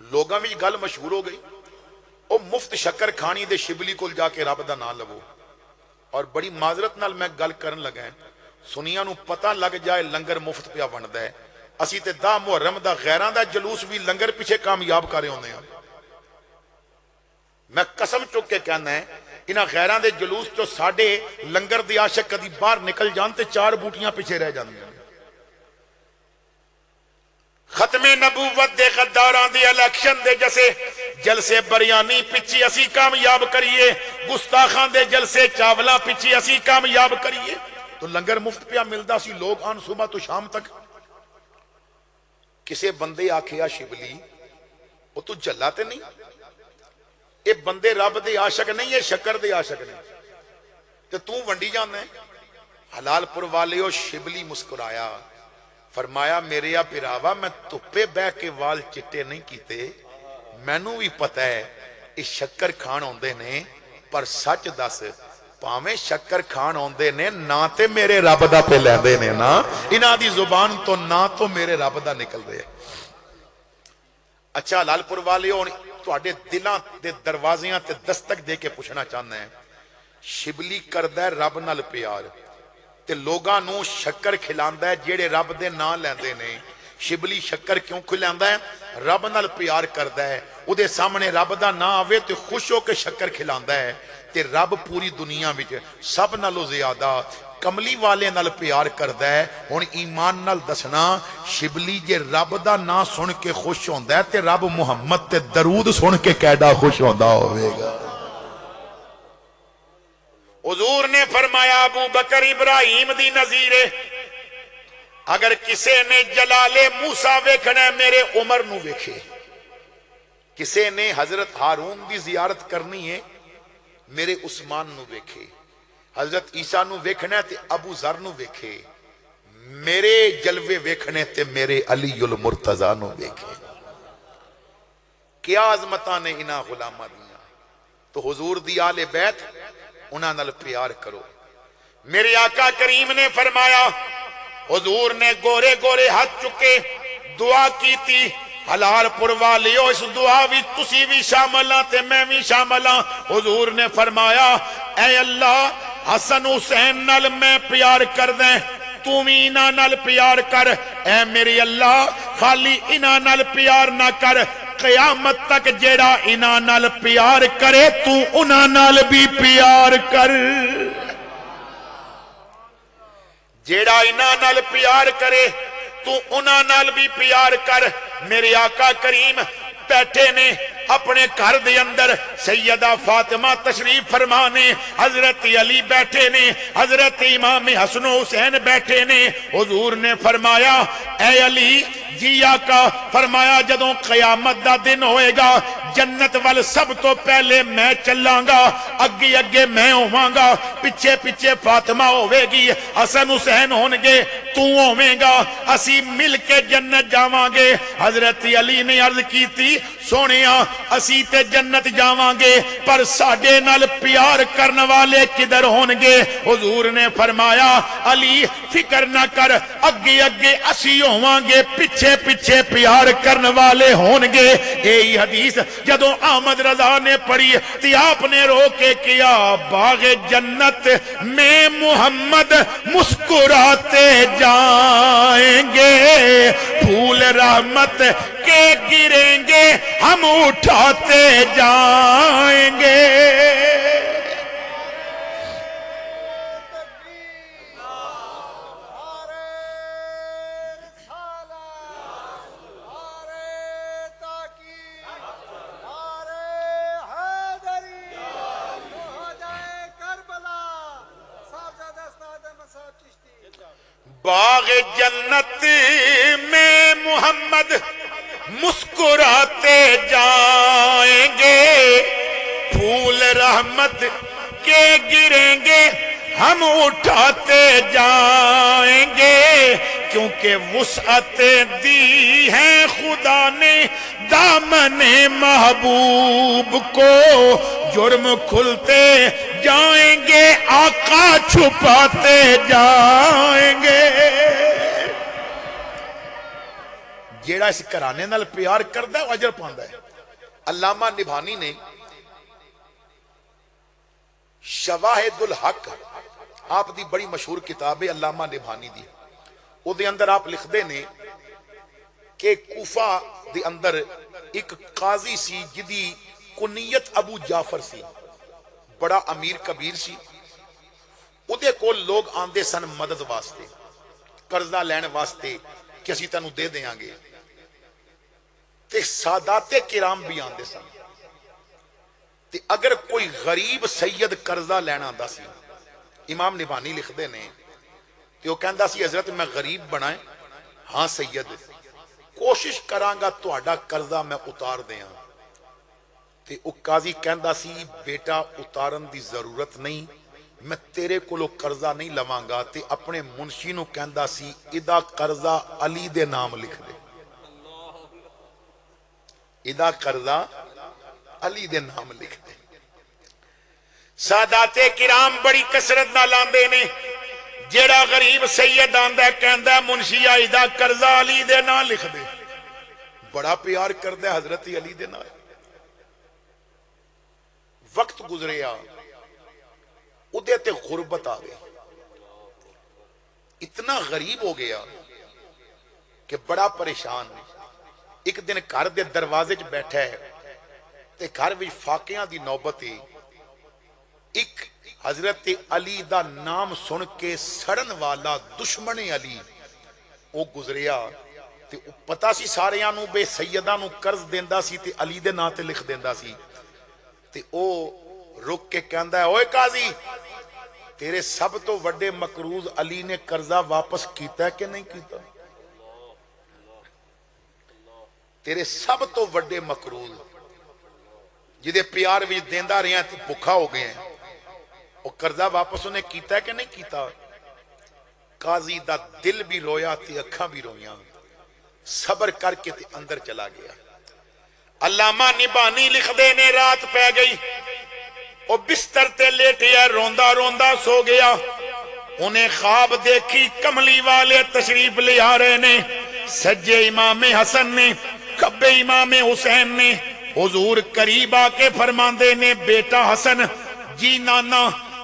لوگاں وچ گل مشہور ہو گئی، او مفت شکر کھانی دے شبلی کول جا کے رب دا نام لو۔ اور بڑی معذرت نال میں گل کرن لگا ہے، سنیاں نو پتہ لگ جائے لنگر مفت پیا ونڈدا ہے، اسی تے 10 محرم دا غیراں دا جلوس بھی لنگر پیچھے کامیاب کرے ہوندے ہیں۔ میں قسم چک کے کہنا ہے انہاں غیراں دے جلوس چو ساڈے لنگر دی عاشق کدی باہر نکل جان تے 4 بوٹیاں پیچھے رہ جاندیاں۔ ختم نبوت دے غداراں دے الیکشن دے جیسے جلسے بریانی پچھی اسی کامیاب کریے، گستاخاں دے جلسے چاولا پچھی اسی کامیاب کریے، تو لنگر مفت پیا ملدا سی، لوگ آن صبح تو شام تک۔ کسے بندے آکھیا شبلی وہ تو جلا تے نہیں، اے بندے رب دے عاشق نہیں، یہ شکر دے عاشق نہیں، تے تو ونڈی جانا ہے۔ حلال پور والیو شبلی مسکرایا، فرمایا میرے یا پیراوا میں تپے بہ کے وال چٹے نہیں کیتے، مینوں بھی پتہ ہے اس شکر کھان ہوندے نے، پر سچ دس پاویں شکر کھان ہوندے نے نا تے میرے رب دا پہ لیندے نے نا، انہاں دی زبان تو نا تو میرے رب دا نکل دے۔ اچھا حلال پور والیو تواڈے دلاں دے دروازیاں تے دستک دے کے پوچھنا چاہنا ہے، شبلی کردا ہے رب نال پیار تے لوگاں نو شکر کھلاندا ہے جیڑے رب دے نام لیندے نے۔ شبلی شکر کیوں کھلاندا ہے؟ رب نال پیار کردا ہے، او دے سامنے رب دا نام آوے تے خوش ہو کے شکر کھلاندا ہے، تے رب پوری دنیا وچ سب نالوں زیادہ کملی والے نال پیار کردا ہے۔ ہن ایمان نال دسنا شبلی جے رب دا نام سن کے خوش ہوندا ہے تے رب محمد تے درود سن کے کیڈا خوش ہوندا ہوے گا۔ حضور نے فرمایا ابو بکر ابراہیم دی نظیر اگر کسے نے جلال موسیٰ ویکھنا ہے میرے عمر نو ویکھے، کسے نے حضرت ہارون دی زیارت کرنی ہے میرے عثمان نو ویکھے، حضرت عیسیٰ نو ویکھنا ہے تے ابو ذر نو ویکھے، میرے جلوے ویکھنے تے میرے علی المرتضی نو ویکھے۔ کیا عظمتاں نے انہاں غلاماں دیاں، تو حضور دی آل بیت انہاں نال پیار کرو۔ میرے آقا کریم نے فرمایا، حضور نے گورے گورے ہاتھ چکے دعا کی تھی، حلال پور والیو اس دعا بھی تسی بھی شامل ہاں تے میں بھی شامل ہاں۔ حضور نے فرمایا اے اللہ حسن حسین نال میں پیار کر دیں، تو بھی انہاں نال پیار کر، اے میری اللہ خالی انہاں نال پیار نہ کر، قیامت تک جیڑا انہاں نال پیار کرے تو انہاں نال بھی پیار کر، جیڑا انہاں نال پیار کرے تو انہاں نال بھی پیار کر۔ میرے آقا کریم بیٹھے نے اپنے گھر دے اندر، سیدہ فاطمہ تشریف فرمانے، حضرت علی بیٹھے نے، حضرت امام حسن و حسین بیٹھے نے۔ حضور نے فرمایا اے علی جی آقا، فرمایا جدوں قیامت دا دن ہوئے گا جنت وال سب تو پہلے میں چلاں گا، اگے اگے میں ہوواں گا، پیچھے پیچھے فاطمہ ہوے گی، حسن حسین ہون گے، تو ہوویں گا، اسی مل کے جنت جاواں گے۔ حضرت علی نے عرض کیتی سونیا اسی تے جنت جاواں گے پر ساڈے نال پیار کرن والے کدھر ہون گے؟ حضور نے فرمایا علی فکر نہ کر، اگے اگے اسی ہوواں گے، پیچھے پیچھے پیار کرن والے ہون گے۔ یہی حدیث جدوں احمد رضا نے پڑھی تے آپ نے رو کے کیا باغ جنت میں محمد مسکراتے جائیں گے، پھول رحمت کے گریں گے ہم اٹھاتے جائیں گے۔ باغ جنت میں محمد مسکراتے جائیں گے، پھول رحمت کے گریں گے ہم اٹھاتے جائیں گے، کیونکہ وسعت دی ہے خدا نے دامن محبوب کو، جرم کھلتے جائیں گے آقا چھپاتے جائیں گے۔ جیڑا اس کرانے نال پیار کردا ہے وہ اجر پاندا ہے۔ علامہ نبھانی نے شواہد الحق آپ دی بڑی مشہور کتاب ہے علامہ نبھانی دی، او دے اندر آپ لکھ دے نے کہ کوفہ دے اندر ایک قاضی سی جدی کنیت ابو جعفر سی، بڑا امیر کبیر سی، او دے کول لوگ آندے سن مدد واسطے، قرضہ لین واسطے کہ اسی تینوں دے دیاں گے، تے سادات کرام بھی آندے سن، تے اگر کوئی غریب سید قرضہ لینا آندا سی، امام نبھانی لکھ دے نے تے وہ کہندا سی حضرت میں غریب بنائیں، ہاں سید کوشش کرانگا تہاڈا قرضہ میں اتار دیاں، تے او قاضی کہندا سی بیٹا اتارن دی ضرورت نہیں، میں تیرے کولو قرضہ نہیں لواں گا، تے اپنے منشی نو کہندا سی ادا قرضہ علی دے نام لکھ دے، ادا قرضہ علی دے نام لکھ دے۔ سادات کرام بڑی کثرت نہ لاندے نے، جیڑا غریب سید آندا ہے کہندا ہے منشی ادا قرضہ علی دے نام لکھ دے، بڑا پیار کردا ہے حضرت علی دے نام۔ وقت گزریا ادھے تے غربت آ گئی، اتنا غریب ہو گیا کہ بڑا پریشان، ایک دن گھر دے دروازے چ بیٹھا ہے تے گھر وچ فاقیاں دی نوبت ہے، ایک حضرت علی دا نام سن کے سڑن والا دشمن علی وہ گزریا، تے پتہ سی ساریاں نو بے سیداں نو قرض دیندا سی تے علی دے نام تے لکھ دیندا سی، تے او رک کے کہندا ہے اوے قاضی تیرے سب تو وڈے مقروض علی نے قرضہ واپس کیتا ہے کہ نہیں کیتا؟ تیرے سب تو وڈے مقروض جدے پیار بھی دیندا رہے ہیں تو بھکھا ہو گئے ہیں، وہ قرضہ واپس انہیں کیتا ہے کہ نہیں کیتا؟ قاضی دا دل بھی رویا تے اکھاں بھی رویاں، صبر کر کے تے اندر چلا گیا۔ علامہ نبھانی لکھ دے نے رات پہ گئی، وہ بستر تے لیٹیا روندا روندا سو گیا، انہیں خواب دیکھی کملی والے تشریف لے آ رہے نے، سجے امام حسن نے ابے امام حسین نے حضور قریب آ کے فرماندے نے بیٹا حسن جی نانا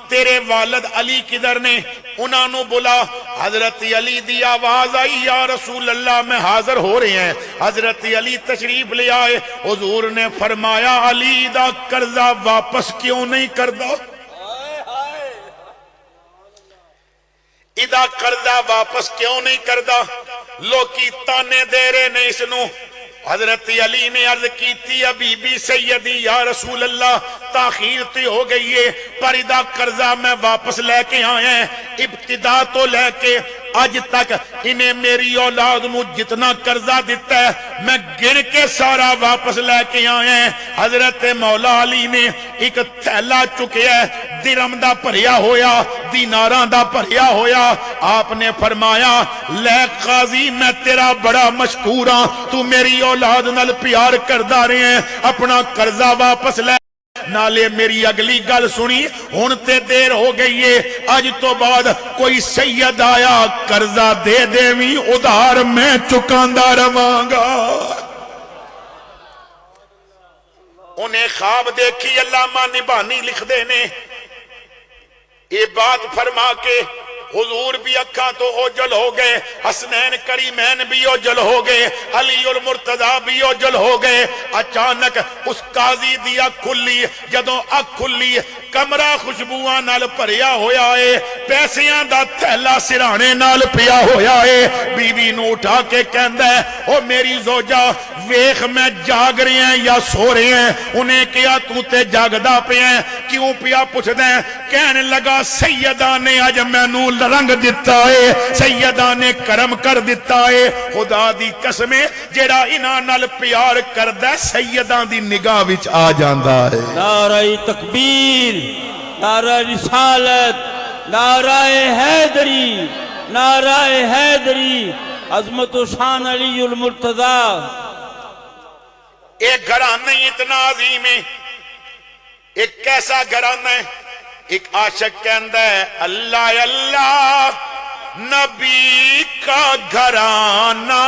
تیرے والد علی کدھر نے؟ انہاں نو بلا حضرت علی دی آواز آئی یا رسول اللہ میں حاضر ہو رہے ہیں۔ حضرت علی تشریف لے آئے، حضور نے فرمایا علی دا قرضہ واپس کیوں نہیں کردا؟ ادا قرضہ واپس کیوں نہیں کردا؟ لوکی تانے دے رہے نے اس نو۔ حضرت علی نے عرض کی تھی ابھی بھی سیدی یا رسول اللہ تاخیر تے ہو گئی ہے پر ادا قرضہ میں واپس لے کے آیا ہے، ابتدا تو لے کے آج تک انہیں میری اولاد نو جتنا قرضہ دیتا ہے میں گن کے سارا واپس لے کے آیا ہے۔ حضرت مولا علی نے ایک تھیلا چکیا ہے، درم دا بھریا ہویا، دیناراں دا بھریا ہویا۔ آپ نے فرمایا لے قاضی میں تیرا بڑا مشکور ہاں، تو میری اولاد نال پیار کردا رہے ہیں، اپنا قرضہ واپس لے۔ نالے میری اگلی گل سنی، ہن تے دیر ہو گئی ہے، اج تو بعد کوئی سید آیا قرضہ دے دیویں ادھار میں چکاندا رواں گا۔ انہیں خواب دیکھی، علامہ نبھانی لکھ دینے یہ بات فرما کے حضور بھی اکھاں تو اوجل ہو گئے، حسنین کریمین بھی اوجل ہو گئے، علی المرتضی بھی اوجل ہو گئے۔ اچانک اس قاضی دی اکھ کھلی، جدوں اکھ کھلی کمرہ خوشبوواں نال بھریا ہویا ہے، پیسیاں دا تھیلا سرانے نال پیا ہویا ہے۔ بیوی نو اٹھا کے کہندا ہے او میری زوجہ ویکھ میں جاگ رہے ہیں یا سو رہے ہیں؟ انہیں کہا تو تے جاگدا پیا ہے، کیوں پیا پوچھدا ہے؟ کہنے لگا سیدہ نے اج مینوں رنگ دیتا ہے، سیدہ نے کرم کر دیتا ہے۔ خدا دی قسم جیڑا انہاں نال پیار کردا ہے سیداں دی نگاہ وچ آ جاندا ہے۔ نعرہ تکبیر، نعرہ رسالت، نعرہ حیدری، نعرہ حیدری، عظمت و شان علی المرتضی۔ ایک گھرانہ اتنا عظیم ہے، ایک کیسا گھرانہ ہے؟ ایک عاشق کہندا ہے اللہ اللہ نبی کا گھرانہ،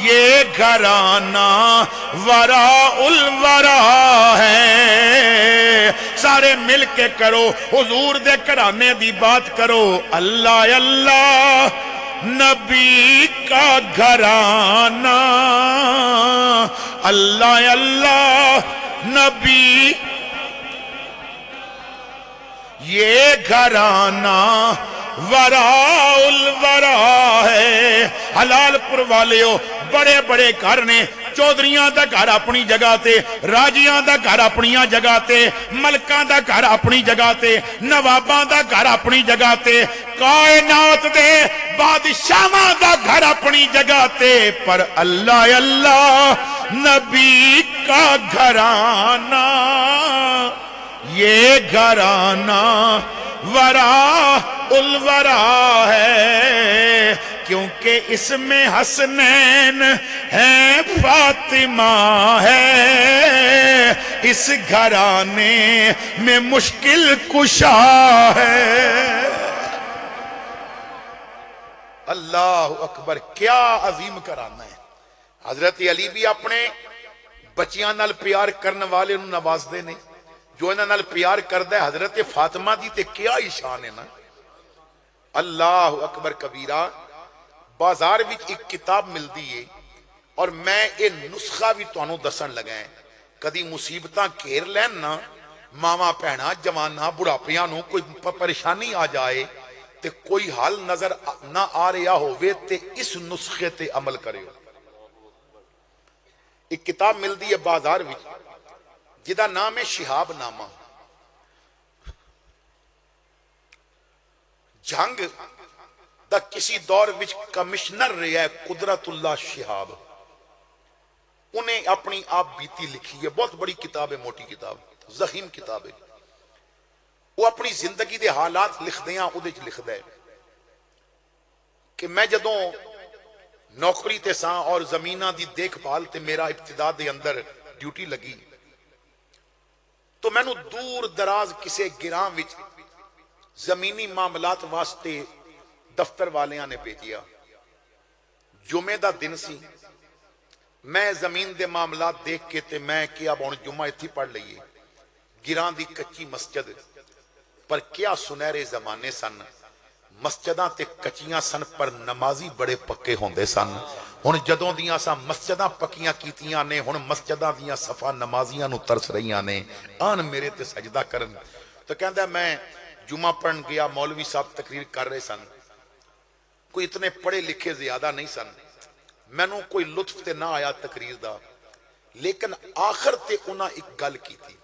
یہ گھرانہ وراء الورا ہے۔ سارے مل کے کرو حضور دے گھرانے دی بات کرو، اللہ اللہ نبی کا گھرانہ، اللہ اللہ نبی یہ گھرانہ وراء الورا ہے۔ حلال پور والیو بڑے بڑے گھر نے، چودھریاں دا گھر اپنی جگہ تے، راجیاں دا گھر اپنی جگہ تے، ملکاں دا گھر اپنی جگہ تے، نواباں دا گھر اپنی جگہ تے، کائنات دے بادشاہاں دا گھر اپنی جگہ تے، پر اللہ اللہ نبی کا گھرانہ، یہ گھرانہ وراء الورا ہے، کیونکہ اس میں حسنین ہے، فاطمہ ہے، اس گھرانے میں مشکل کشا ہے۔ اللہ اکبر، کیا عظیم گھرانہ ہے۔ حضرت علی بھی اپنے بچیاں نال پیار کرنے والے انہوں نواز دے نہیں، جو انہاں نال پیار کردا ہے حضرت فاطمہ دی تے کیا ہی شان ہے نا۔ اللہ اکبر کبیرہ۔ بازار وچ ایک کتاب ملدی ہے اور میں یہ نسخہ بھی تانوں دسن لگا ہے، کدی مصیبتاں گھیر لین نا، ماواں بہناں جواناں بڑھاپیاں نو کوئی پریشانی آ جائے تے کوئی حل نظر نہ آ رہا ہووے تے اس نسخے تے عمل کریو۔ ایک کتاب ملدی ہے بازار وچ جدا نام ہے شہاب نامہ۔ جنگ دا کسی دور وچ کمشنر رہا ہے قدرت اللہ شہاب، انہیں اپنی آپ بیتی لکھی ہے، بہت بڑی کتاب ہے، موٹی کتاب، ضخیم کتاب ہے۔ وہ اپنی زندگی دے حالات لکھ دیاں، اودے چ لکھ دے کہ میں جدوں نوکری تے ساں اور زمینہ دی دیکھ بھال تے میرا ابتدا دے اندر ڈیوٹی لگی تو میں نو دور دراز کسے گراں وچ زمینی معاملات واسطے دفتر والیاں نے بھیجیا۔ جمعے دا دن سی، میں زمین دے معاملات دیکھ کے تے میں کیا اب ہن جمعہ اتھی پڑھ لئیے گراں دی کچی مسجد پر کیا سنہرے زمانے سن مسجداں تے کچیاں سن پر نمازی بڑے پکے ہوندے سن ہن جدوں دیاں سا مسجداں پکیاں کیتیاں نے ہن مسجداں دیاں صفا نمازیاں نو ترس رہیاں نے آن میرے تے سجدہ کرن تو کہندا میں جمعہ پڑھن گیا مولوی صاحب تقریر کر رہے سن کوئی اتنے پڑھے لکھے زیادہ نہیں سن میں نو کوئی لطف تے نہ آیا تقریر دا لیکن آخر تے انہاں ایک گل کی تھی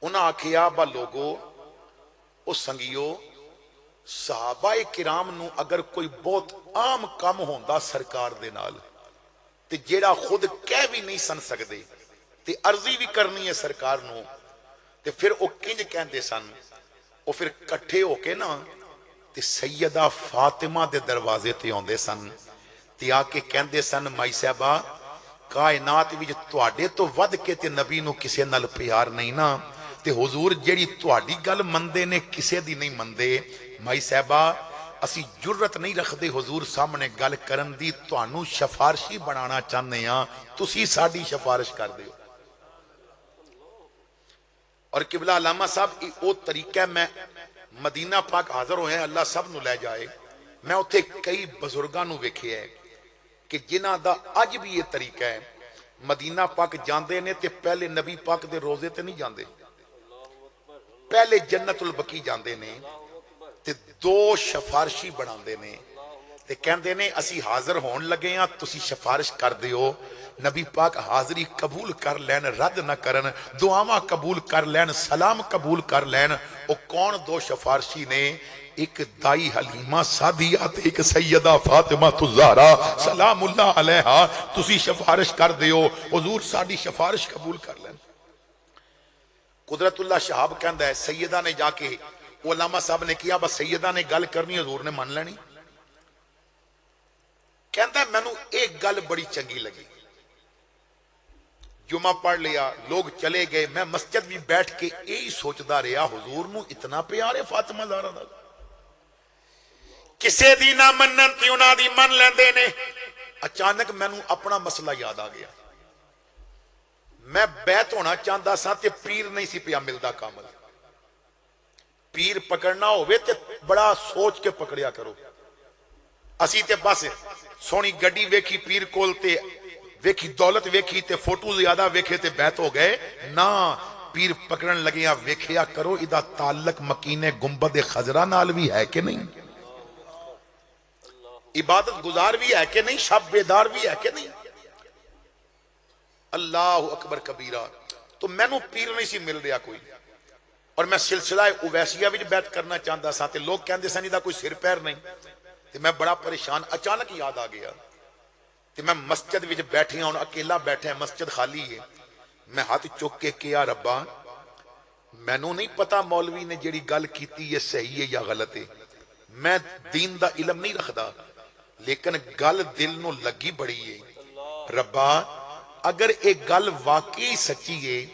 انہاں آکھیا با لوگو او سنگیو صحابہ کرام نو اگر کوئی بہت عام کام ہوندا سرکار دے نال تے جیڑا خود کہہ بھی نہیں سن سکدے تے عرضی بھی کرنی ہے سرکار نو تے پھر او کنج کہندے سن او پھر کٹھے ہو کے نا تے سیدہ فاطمہ دے دروازے تے ہوندے سن تے آ کے کہندے سن مائی صاحبہ کائنات وچ تواڈے تو ود کے تے نبی نو کسے نال پیار نہیں نا تے حضور جیڑی تواڈی گل مندے نے کسے دی نہیں مندے مائی صاحبہ اسی جرت نہیں رکھ دے حضور سامنے گل کرن دی توانو شفارشی بنانا چاہنے ہاں تسی ساڈی شفارش کر دیو اور قبلہ علامہ صاحب او طریقہ میں مدینہ پاک حاضر ہوئے ہیں اللہ سب نو لے جائے میں اتھے کئی بزرگاں نو ویکھے ہے کہ جنہ دا اج بھی یہ طریقہ ہے مدینہ پاک جاندے نے تے پہلے نبی پاک دے روزے تے نہیں جاندے پہلے جنت البقی جاندے نے تے دو شفارشی بناندے نے تے کہندے نے اسی حاضر ہون لگے ہیں تسی شفارش کر دیو نبی پاک حاضری قبول کر لین رد نہ کرن دعاواں قبول کر لین سلام قبول کر لین او کون دو شفارشی نے ایک دائی حلیمہ سعدیہ تے ایک سیدہ فاطمہ الزہرا سلام اللہ علیہا تسی شفارش کر دیو حضور ساڈی شفارش قبول کر لین قدرت اللہ شہاب کہندا ہے سیدہ نے جا کے علامہ صاحب نے کیا بس سیدہ نے گل کرنی حضور نے مان لینی کہندا ہے مینوں ایک گل بڑی چنگی لگی جمعہ پڑھ لیا لوگ چلے گئے میں مسجد بھی بیٹھ کے یہی سوچدا رہا حضور نو اتنا پیار ہے فاطمہ زہرا دا کسے دی نہ منن تے انہاں دی من لیندے نے اچانک مینوں اپنا مسئلہ یاد آ گیا میں بیعت ہونا چاہتا سا تے پیر نہیں سی پیا ملدا کامل پیر پکڑنا ہوئے تے بڑا سوچ کے پکڑیا کرو اسی تے بس سونی گڈی ویکھی پیر کول تے ویکھی دولت ویکھی تے فوٹو زیادہ ویکھے تے بیعت ہو گئے نا پیر پکڑن لگیاں ویکھیا کرو ادا تعلق مکین گنبد خضرا نال بھی ہے کہ نہیں عبادت گزار بھی ہے کہ نہیں شب بیدار بھی ہے کہ نہیں اللہ اکبر کبیرہ تو میں نو پیر نہیں سی مل رہا کوئی اور میں سلسلہ اویسیہ وچ بیعت کرنا چاہتا سا تے لوگ کہندے سن دا کوئی سر پیر نہیں تے میں بڑا پریشان اچانک یاد آ گیا تے میں مسجد وچ بیٹھے ہوں اکیلا بیٹھے ہیں مسجد خالی ہے میں ہاتھ چک کے کیا ربا مینوں نہیں پتا مولوی نے جیڑی گل کیتی یہ صحیح ہے یا غلط ہے میں دین دا علم نہیں رکھدا لیکن گل دل نو لگی بڑی ہے ربا اگر ایک گل واقعی سچی ہے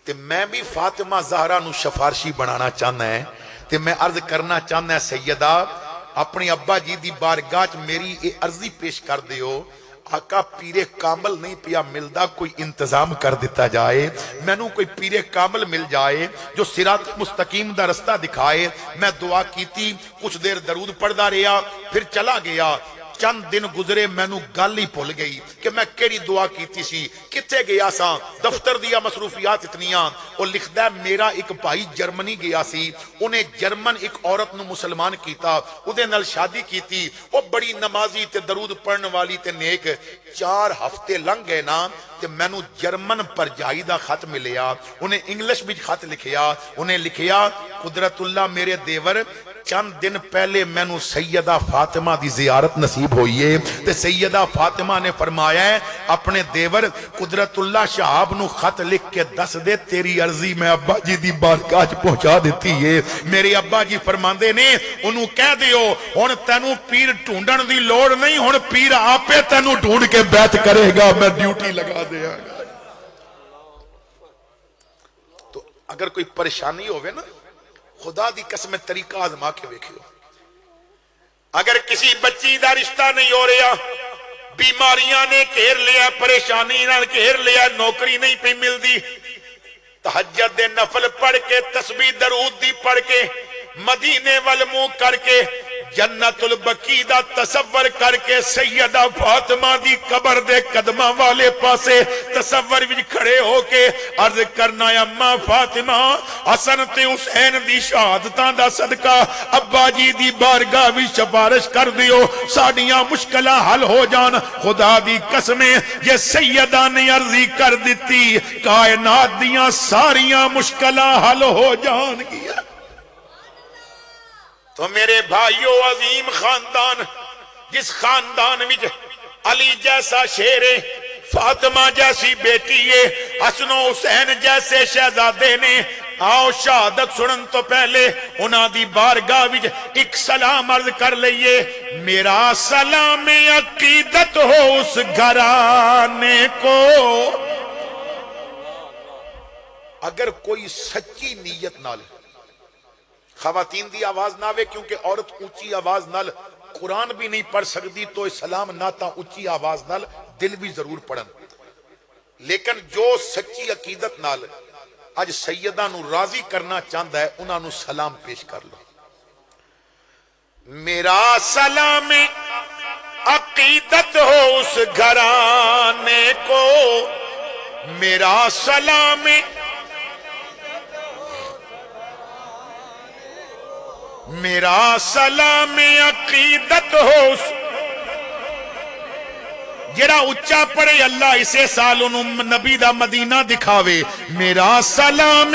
تے میں بھی فاطمہ زہرا نو شفارشی بنانا چاہنا ہے تے میں عرض کرنا چاہنا ہے سیدہ اپنی ابا جی دی بارگاہ میری اے عرضی پیش کر دیو آقا پیر کامل نہیں پیا ملدا کوئی انتظام کر دیتا جائے میں نو کوئی پیر کامل مل جائے جو صراط مستقیم دا رستہ دکھائے میں دعا کیتی کچھ دیر درود پڑھدا رہیا پھر چلا گیا چند دن گزرے میں نو گل ہی بھول گئی کہ میں کیڑی دعا کیتی سی کتے گیا سا دفتر دیا مصروفیات اتنیاں وہ لکھدا ہے میرا ایک بھائی جرمنی گیا سی انہیں جرمن ایک عورت نو مسلمان کیتا اودے نال شادی کیتی وہ بڑی نمازی تے درود پڑھن والی تے نیک 4 ہفتے لنگ گئے نا تے میں نو جرمن پر جائی دا خط ملیا انہیں انگلش بھی خط لکھیا انہیں لکھیا قدرت اللہ میرے دیور چند دن پہلے میں نو سیدہ فاطمہ دی زیارت نصیب ہوئی ہے تے سیدہ فاطمہ نے فرمایا ہے اپنے دیور قدرت اللہ شہاب نو خط لکھ کے دس دے تیری عرضی میں ابا جی دی بارگاہ پہنچا دیتی ہے میرے ابا جی فرماندے نے انہوں کہہ دیو ہن تینوں پیر ڈھونڈن دی لوڑ نہیں ہن پیر آپے تینوں ڈھونڈ کے بیعت کرے گا میں ڈیوٹی لگا دیا گا تو اگر کوئی پریشانی ہوئے نا خدا دی قسم طریقہ آزما کے ویکھو اگر کسی بچی دا رشتہ نہیں ہو رہا بیماریاں نے گھیر لیا، پریشانی نال گھیر لیا، نوکری نہیں پی ملدی، تہجد دے نفل پڑھ کے تسبیح درود دی پڑھ کے مدینے وال منہ کر کے جنت البقیع دا تصور کر کے سیدہ فاطمہ دی قبر دے قدماں والے پاسے تصور وچ کھڑے ہو کے عرض کرنا ہے اماں فاطمہ حسن تے حسین دی شہادتاں دا صدقہ ابا جی دی بارگاہ وچ سفارش کر دیو ساڈیاں مشکلاں حل ہو جان۔ خدا دی قسمیں یہ سیدہ نے عرضی کر دیتی کائنات دیاں ساریاں مشکلاں حل ہو جان گیا۔ تو میرے بھائیو عظیم خاندان، جس خاندان میں علی جیسا شیر ہے، فاطمہ جیسی بیٹی ہے، حسن و حسین جیسے شہزادے نے، آؤ شہادت سنن تو پہلے انہاں دی بارگاہ وچ ایک سلام عرض کر لئیے۔ میرا سلام عقیدت ہو اس گھرانے کو، اگر کوئی سچی نیت نال خواتین دی آواز نہ آوے، کیونکہ عورت اونچی آواز نال قرآن بھی نہیں پڑھ سکتی تو اسلام نہ تا اونچی آواز نال دل بھی ضرور پڑھن، لیکن جو سچی عقیدت نال اج سیدہ نو راضی کرنا چاہتا ہے انہاں نو سلام پیش کر لو۔ میرا سلام عقیدت ہو اس گھرانے کو، میرا سلام میرا سلام عقیدت ہو جڑا اچا پڑے اللہ اسے سال انہوں نبی دا مدینہ دکھاوے۔ میرا سلام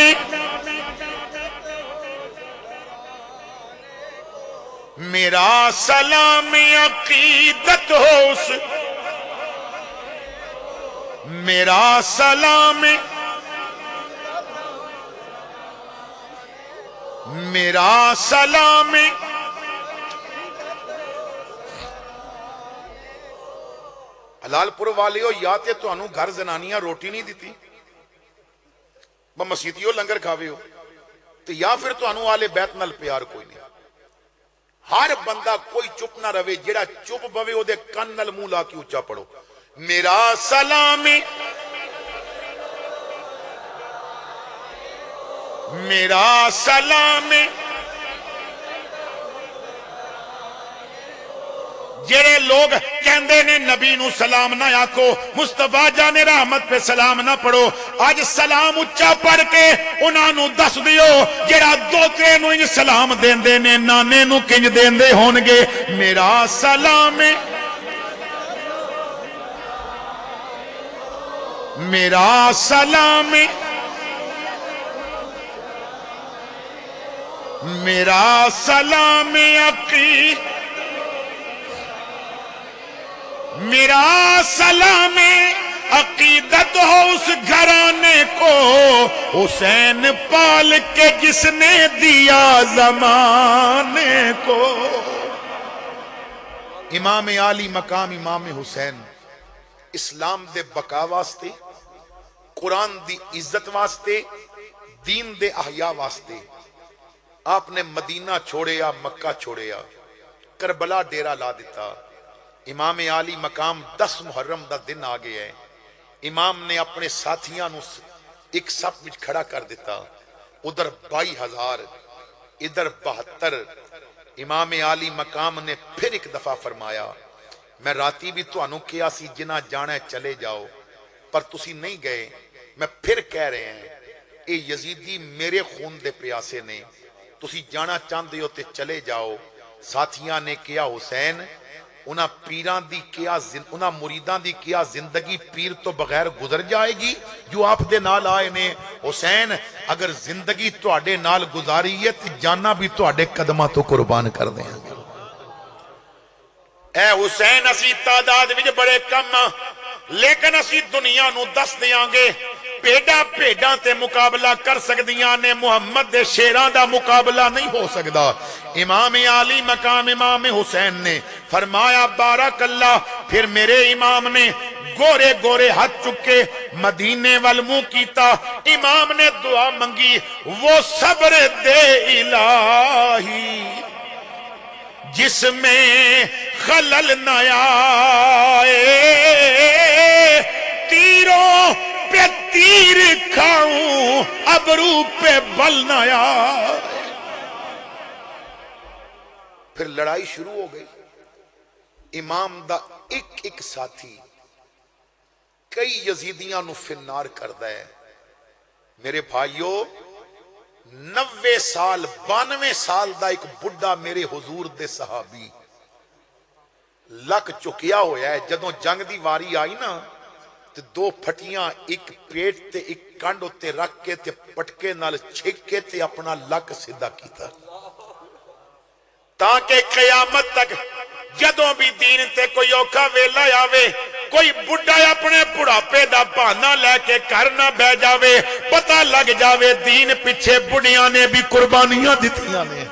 میرا سلام عقیدت ہو میرا سلام میرا سلام حلال پور والے ہو یا تے تو انہوں گھر زنانیاں روٹی نہیں دیتی مسیتیوں لنگر کھاوے ہو تو یا پھر تو انہوں آلے بیت نال پیار کوئی نہیں۔ ہر بندہ کوئی چپ نہ روے، جڑا چپ بوے ہو دے کن نال منہ لا کے اونچا پڑھو۔ میرا سلام میرا سلام جڑے لوگ کہندے نے نبی نو سلام نہ آکھو، مصطفیٰ جان رحمت پہ سلام نہ پڑھو، آج سلام اچا پڑھ کے انہاں نو دس دیو جڑا دوترے نو انج سلام دیندے نے نانے نو کنج دیندے ہونگے۔ میرا سلام میرا سلام میرا سلام میرا سلام عقیدت ہو اس گھرانے کو، حسین پال کے جس نے دیا زمانے کو۔ امام عالی مقام امام حسین اسلام دے بقا واسطے، قرآن دی عزت واسطے، دین دے احیاء واسطے آپ نے مدینہ چھوڑیا، مکہ چھوڑیا، کربلا ڈیرا لا دیتا۔ امام عالی مقام 10 محرم دا دن آگے ہے، امام نے اپنے ساتھیاں نو ایک صف وچ کھڑا کر دیتا، ادھر 22,000 ادھر 72۔ امام عالی مقام نے پھر ایک دفعہ فرمایا میں راتی بھی تو انہوں کیا سی جنہ جانا ہے چلے جاؤ، پر تسی نہیں گئے، میں پھر کہہ رہے ہیں اے یزیدی میرے خون دے پیاسے نے، تسی جانا چاندے ہو تے چلے جاؤ۔ ساتھیاں نے کیا حسین انہاں پیران دی کیا انہاں مریدان دی کیا زندگی پیر تو بغیر گزر جائے گی جو آپ دے نال آئے نے؟ حسین اگر زندگی تو آڈے نال گزاری ہے تو جانا بھی تو آڈے قدمہ تو قربان کر دیں۔ اے حسین اسی تعداد وچ بڑے کم لیکن اسی دنیا نو دس دیاں گے پیڑاں تے مقابلہ کر سکدیاں نے، محمد دے شیراں دا مقابلہ نہیں ہو سکدا۔ امام عالی مقام امام حسین نے فرمایا بارک اللہ، پھر میرے امام نے گورے گورے ہاتھ چکے مدینے والمو کیتا، امام نے دعا منگی وہ صبر دے الہی جس میں خلل نہ آئے، تیروں پہ تیر کھاؤں ابرو پہ بل نہ آئے۔ پھر لڑائی شروع ہو گئی۔ امام دا ایک ایک ساتھی کئی یزیدیاں نو فنار کردہ ہے۔ میرے بھائیو، 90 سال 92 سال دا ایک بڑھا میرے حضور دے صحابی لک چکیا ہویا ہے۔ جدوں جنگ دی واری آئی نا تے 2 پھٹیاں ایک پیٹ تے ایک کنڈ تے رکھ کے تے پٹکے نال چھک کے تے اپنا لک سیدھا کیتا، تاکہ قیامت تک جدوں بھی دین تے کوئی اوکھا ویلا آوے، کوئی بڑھا اپنے بڑھاپے دا بہانہ لے کے گھر نہ بہ جاوے، پتہ لگ جاوے دین پیچھے بڑھیاں نے بھی قربانیاں دتیاں نے۔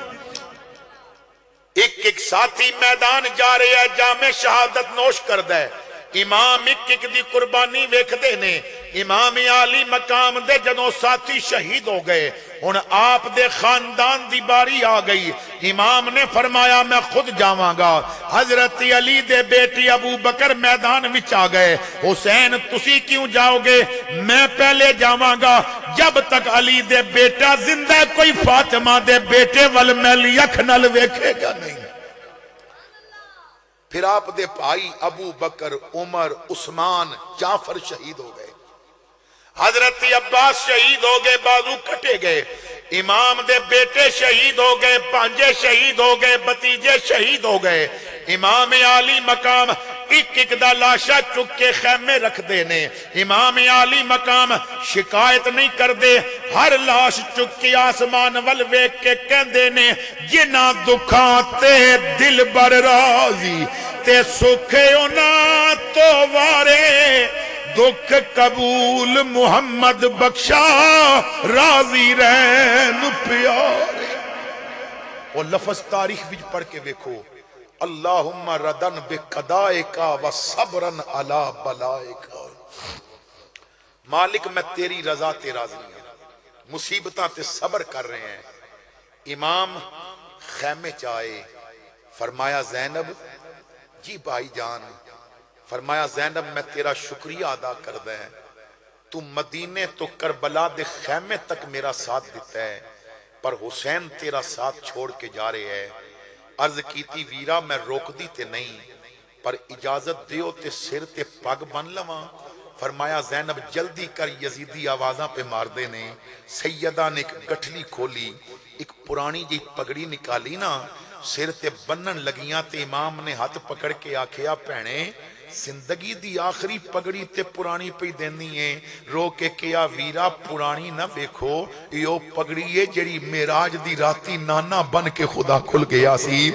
ایک ایک ساتھی میدان جا رہے ہیں، جام شہادت نوش کردہ ہے۔ امام ایک ایک دی قربانی ویکھدے نے۔ امام عالی مقام دے جدوں ساتھی شہید ہو گئے، ہن آپ دے خاندان دی باری آ گئی۔ امام نے فرمایا میں خود جاواں گا۔ حضرت علی دے بیٹی ابو بکر میدان وچ آ گئے۔ حسین تسی کیوں جاؤ گے؟ میں پہلے جاواں گا، جب تک علی دے بیٹا زندہ کوئی فاطمہ دے بیٹے ول میلی اکھ نال ویکھے گا نہیں۔ پھر آپ دے بھائی ابو بکر، عمر، عثمان، جعفر شہید ہو گئے۔ حضرت عباس شہید ہو گئے، بازو کٹے گئے۔ امام دے بیٹے شہید ہو گئے، پانجے شہید ہو گئے، بتیجے شہید ہو گئے۔ امام عالی مقام ایک ایک دا لاشا چک کے خیمے رکھ دینے۔ امام عالی مقام شکایت نہیں کر دے، ہر لاش چک کے آسمان ول ویک کے کہن دینے جنہ دکھاں تے دل بر راضی تے سکھے اونا تو وارے، دکھ قبول محمد بخشا راضی رہن پیارے۔ وہ لفظ تاریخ بھی پڑھ کے دیکھو، اللہم ردن بقضائکا و صبرن علی بلائکا۔ مالک میں تیری رضا تے راضی ہوں، مصیبتاں تے صبر کر رہے ہیں۔ امام خیمے چاہے، فرمایا زینب جی بھائی جان، فرمایا زینب میں تیرا شکریہ ادا کردہ ہے، تو مدینے تو کربلا دے خیمے تک میرا ساتھ دیتا ہے، پر حسین تیرا ساتھ چھوڑ کے جا رہے ہیں۔ عرض کیتی ویرا میں روک دی تے نہیں، پر اجازت دیو تے سر تے پگ بن لواں۔ فرمایا زینب جلدی کر، یزیدی آوازاں پہ مار دینے۔ سیدہ نے ایک گٹھلی کھولی، ایک پرانی جی پگڑی نکالی نا، سر تے بنن لگیاں تے امام نے ہاتھ پکڑ کے آکھیا پہنے زندگی دی آخری پگڑی تے پرانی پہ دینی ہے۔ رو کے کیا ویرا پرانی نہ ویکھو، یو پگڑی ہے جڑی میراج دی راتی نانا بن کے خدا کھل گیا سی،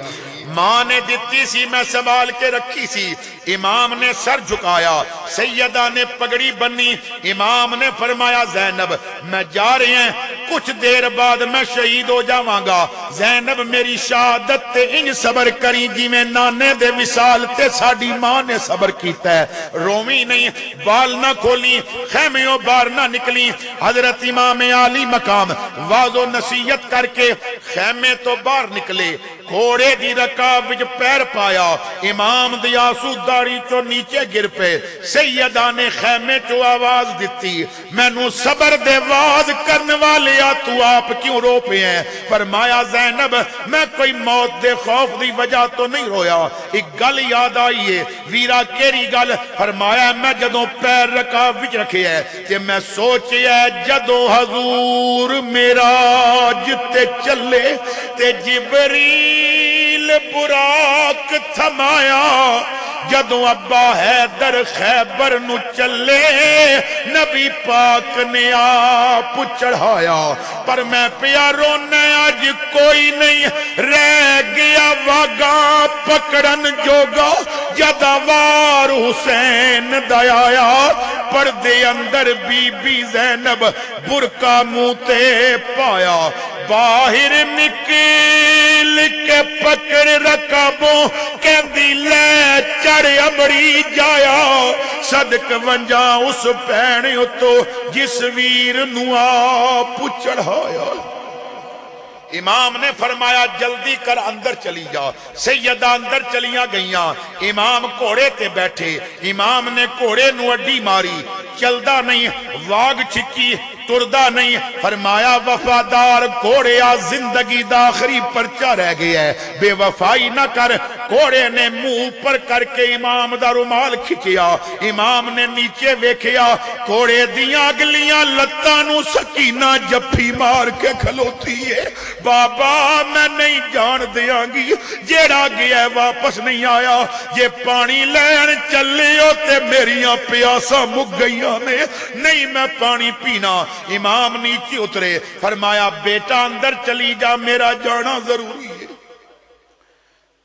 ماں نے دیتی سی میں سنبھال کے رکھی سی۔ امام نے سر جھکایا، سیدہ نے پگڑی بنی۔ امام نے فرمایا زینب میں جا رہے ہیں، کچھ دیر بعد میں شہید ہو جاواں گا۔ زینب میری شہادت تے انج صبر کری جی میں نانے دے وصال تے ساڈی ماں نے صبر کیتا ہے۔ رومی نہیں، بال نہ کھولی، خیمیوں باہر نہ نکلی۔ حضرت امام عالی مقام واض و نصیحت کر کے خیمے تو باہر نکلے، گھوڑے دی رکاب وچ پیر پایا، امام دی آنسو داڑھی چو نیچے گر پے۔ سیدہ نے خیمے چو آواز دیتی مینوں صبر دے واز کرنے والے تو آپ کیوں رو پے ہیں؟ فرمایا زینب میں کوئی موت دے خوف دی وجہ تو نہیں رویا، ایک گل یاد آئی ہے۔ ویرا کیری گل؟ فرمایا میں جدوں پیر رکاب وچ رکھے ہے تے میں سوچیا جدوں حضور معراج تے چلے تے جبریل براق تھمایا، جدوں ابا حیدر خیبر نو چلے نبی پاک نے آپ چڑھایا، پر میں پیا رونے آج کوئی نہیں رہ گیا واگا پکڑن جوگا، جدوار حسین دایا پردے اندر بی بی زینب برکا منہ تے پایا، باہر نکل کے پکڑ رکابوں کہندی لے چڑھ ابڑی جایا، صدق ونجا اس پہنے تو جس ویر نو آپ چڑھایا۔ امام نے فرمایا جلدی کر اندر چلی جا. سیدہ اندر چلیاں گئیاں. امام گھوڑے تے بیٹھے. امام نے گھوڑے نو اڈی ماری, چلدا نہیں, واگ چھکی, ٹردا نہیں. فرمایا وفادار گھوڑیا زندگی دا آخری پرچہ رہ گیا ہے, بے وفائی نہ کر. گھوڑے نے منہ اوپر کر کے امام دا رومال کھچیا. امام نے نیچے ویکھیا, گھوڑے دیاں اگلیاں لتاں نو سکینہ جفی مار کے کھلوتی ہے. بابا میں نہیں جان دیاں گی, جیڑا گیا ہے واپس نہیں آیا. جے پانی لین چلے ہو تے میریاں پیاساں مک گئیاں نے, نہیں میں پانی پینا. امام نیچے اترے. فرمایا بیٹا اندر چلی جا, میرا جانا ضروری ہے.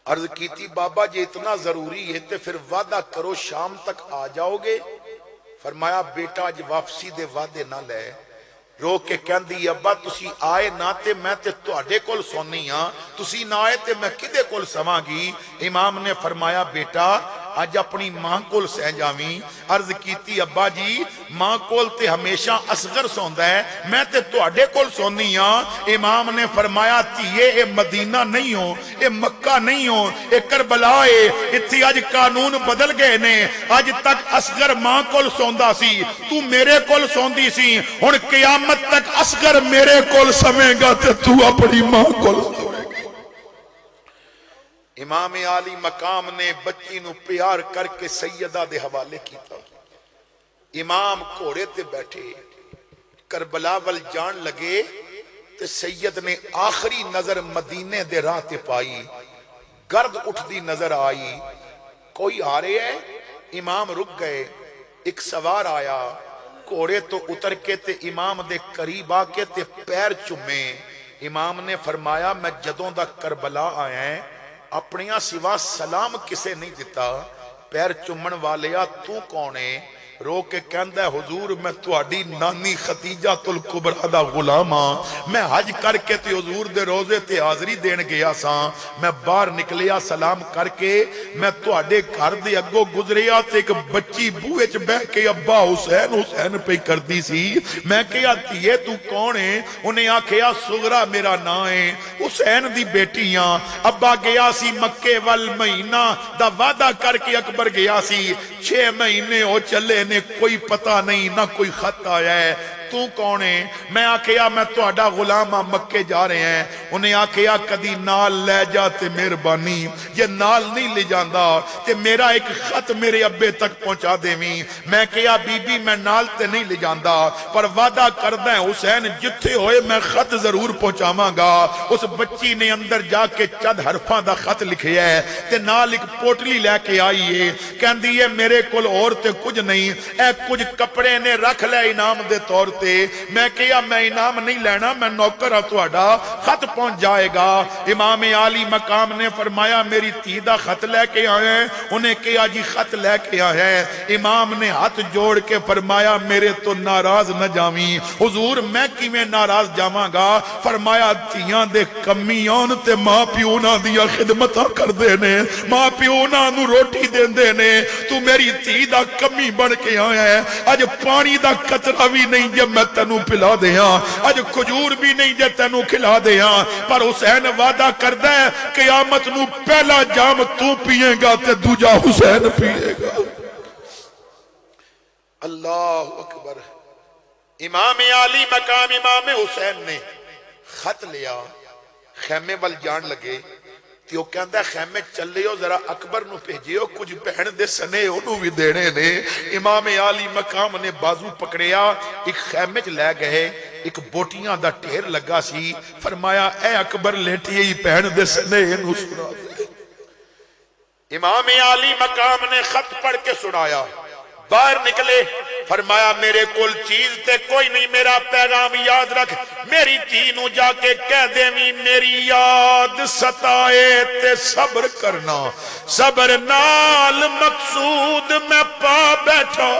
عرض کی تھی بابا جی اتنا ضروری ہے تے پھر وعدہ کرو شام تک آ جاؤ گے. فرمایا بیٹا اج واپسی دے وعدے نہ لے. رو کے کہندی ابا تسی آئے نہ تے میں تے تواڈے کول سونی ہاں, تسی نہ آئے تے میں کدے کول سواں گی. امام نے فرمایا بیٹا اج اپنی ماں کول سہ جاویں. عرض کیتی ابا جی ماں کول تے ہمیشہ اصغر سوندا ہے, میں تے تواڈے کول سونی ہاں. امام نے فرمایا تھیے اے مدینہ نہیں ہو, اے مکہ نہیں ہو, اے کربلا ہے. اتھی اج قانون بدل گئے نے. اج تک اصغر ماں کول سوندا سی, تو میرے کول سوندی سی. ہن قیامت تک اصغر میرے کول سویں گا تے تو اپنی ماں کول سویں گا. امام عالی مقام نے بچی نو پیار کر کے سیدہ دے حوالے کیتا. امام گھوڑے تے بیٹھے کربلا ول جان لگے تے سید نے آخری نظر مدینے دے راہ تے پائی. گرد اٹھدی نظر آئی, کوئی آ رہے ہے. امام رک گئے. ایک سوار آیا, گھوڑے تو اتر کے تے امام دے قریب آ کے تے پیر چومے. امام نے فرمایا میں جدوں دا کربلا آیا ہے اپنیاں سوا سلام کسے نہیں دیتا. پیر چومن والیا تو کون ہے؟ رو کے کہندا ہے حضور میں تہاڈی نانی خدیجہ الکبریٰ دا غلام ہاں. میں حج کر کے تے حضور دے روزے تے حاضری دین گیا ساں. میں باہر نکلیا سلام کر کے میں تہاڈے گھر دے اگوں گزریا تے ایک بچی بوئے چ بیٹھ کے ابا حسین حسین پہ کردی سی. میں کہیا تھیے تو کون ہے؟ انہیں آکھیا سغرا میرا نام ہے, حسین دی بیٹی ہاں. ابا گیا سی مکے وال مہینہ دا وعدہ کر کے اکبر گیا سی. 6 مہینے ہو چلے نے کوئی پتہ نہیں نہ کوئی خط آیا ہے. تو کون ہے؟ میں آکھیا میں تہاڈا غلام ہاں, مکے جا رہے ہیں. انہیں آکھیا کدی نال لے جا تے مہربانی, یہ نال نہیں لے جاندا تے میرا ایک خط میرے ابے تک پہنچا دیویں. میں کہیا بی بی میں نال تے نہیں لے جاندا پر وعدہ کردا ہے حسین جتھے ہوئے میں خط ضرور پہنچاواں گا. اس بچی نے اندر جا کے چند حرفاں دا خط لکھیا ہے تے نال ایک پوٹلی لے کے آئی ہے. کہندی ہے میرے کول اور تے کچھ نہیں, اے کچھ کپڑے نے رکھ لے انعام دے طور تے. میں کہیا میں انعام نہیں لینا, میں نوکر ہاں تہاڈا, خط پہنچ جائے گا. امام عالی مقام نے فرمایا میری دھی دا خط لے کے آئے ہیں. انہیں کہا جی خط لے کے آئے ہیں. امام نے ہاتھ جوڑ کے فرمایا میرے تو ناراض نہ جاویں. حضور میں کیویں ناراض جاواں گا؟ فرمایا دھیاں دے کمی آن تے ماں پیو انہاں دیاں خدمتاں کردے نے, ماں پیو انہاں نو روٹی دیندے نے. تو میری دھی دا کمی بن کے آیا ہے. اج پانی دا قطرہ بھی نہیں جے میں تینوں پلا دیاں, اج کھجور بھی نہیں جے تینوں کھلا دیاں. پر حسین وعدہ کردا ہے قیامت نو پہلا جام تو پیے گا تے دوجا حسین پیے گا. اللہ اکبر. امام عالی مقام امام حسین نے خط لیا, خیمے وال جان لگے. تے وہ کہندا خیمے چلے ہو ذرا اکبر نو بھیجیو, کچھ بہن دے سنے انہوں بھی دینے نے. امام عالی مقام نے بازو پکڑیا, ایک خیمے چ لے گئے. ایک بوٹیاں دا ٹھیر لگا سی. فرمایا اے اکبر لیٹی ہی بہن دے سنے انہوں سنا دے. امام عالی مقام نے خط پڑھ کے سنایا. باہر نکلے. فرمایا میرے کول چیز تے کوئی نہیں, میرا پیغام یاد رکھ. میری دھی نو جا کے کہہ دیویں میری یاد ستائے تے صبر کرنا, صبر نال مقصود میں پا بیٹھا.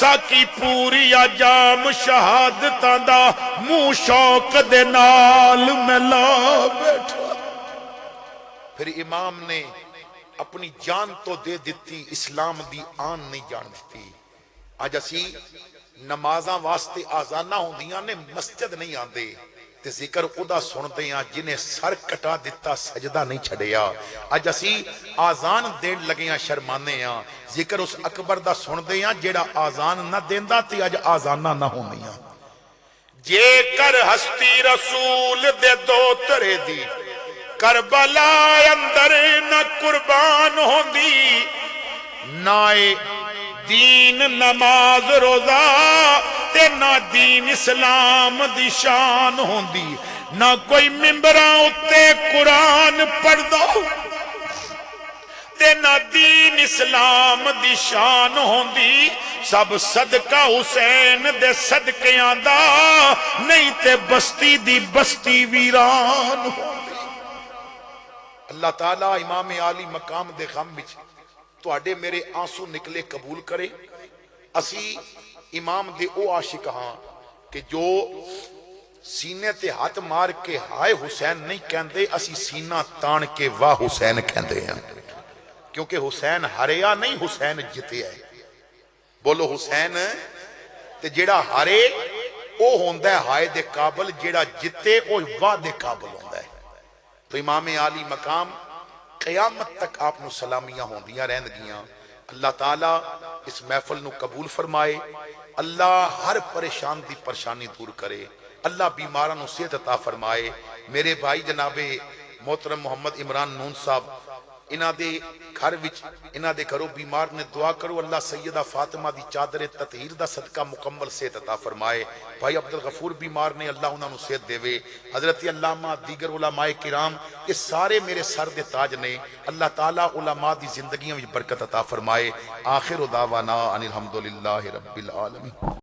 ساکی پوری جام شہادتاں دا منہ شوق دے نال میں لا بیٹھا. پھر امام نے اپنی جان تو دے دیتی, اسلام دی آن نہیں جان دیتی. آج اسی نمازاں واسطے آزانہ ہوندیاں نے مسجد نہیں آندے. تے ذکر ادا سنتے ہیں جنہیں سر کٹا دیتا سجدہ نہیں چھڑیا. اج اسی آزان دین لگے ہیں شرمانے ہیں. ذکر اس اکبر دا سنتے ہیں جیڑا آزان نہ دیندا تے اج آزانہ نہ ہونی ہیں. جے کر ہستی رسول دے دو ترے دی کربلا اندر نہ قربان ہوندی. نائے دین نماز روزہ تے نہ دین اسلام دی شان ہوندی. نہ کوئی ممبراں اتے قرآن پڑھ دو تے نہ دین اسلام دی شان ہوندی. سب صدقہ حسین دے صدقیاں دا نہیں تے بستی دی بستی ویران ہوندی. اللہ تعالیٰ امام عالی مقام دے غم وچ تواڈے میرے آنسو نکلے قبول کرے. اسی امام دے او عاشق ہاں کہ جو سینے تے ہاتھ مار کے ہائے حسین نہیں کہندے, اسی سینہ تان کے واہ حسین کہندے ہیں. کیونکہ حسین ہریا نہیں, حسین جتے ہے. بولو حسین تے جیڑا ہرے او ہوندا ہے ہائے دے قابل, جیڑا جتے او واہ دے قابل ہوندا ہے. تو امام عالی مقام قیامت تک آپ نو سلامیاں ہوندیاں رہندگیاں. اللہ تعالیٰ اس محفل نو قبول فرمائے. اللہ ہر پریشان دی پریشانی دور کرے. اللہ بیماراں نو صحت عطا فرمائے. میرے بھائی جناب محترم محمد عمران نون صاحب, انہاں دے گھر وچ انہاں دے گھروں بیمار نے دعا کرو اللہ سیدہ فاطمہ دی چادر تطہیر دا صدقہ مکمل صحت عطا فرمائے. بھائی عبدالغفور بیمار نے اللہ انہاں نو صحت دے. حضرت علامہ دیگر علماء کرام یہ سارے میرے سر دے تاج نے. اللہ تعالیٰ علماء دی زندگیاں وچ برکت عطا فرمائے. آخر دعوانا ان الحمدللہ رب العالمین.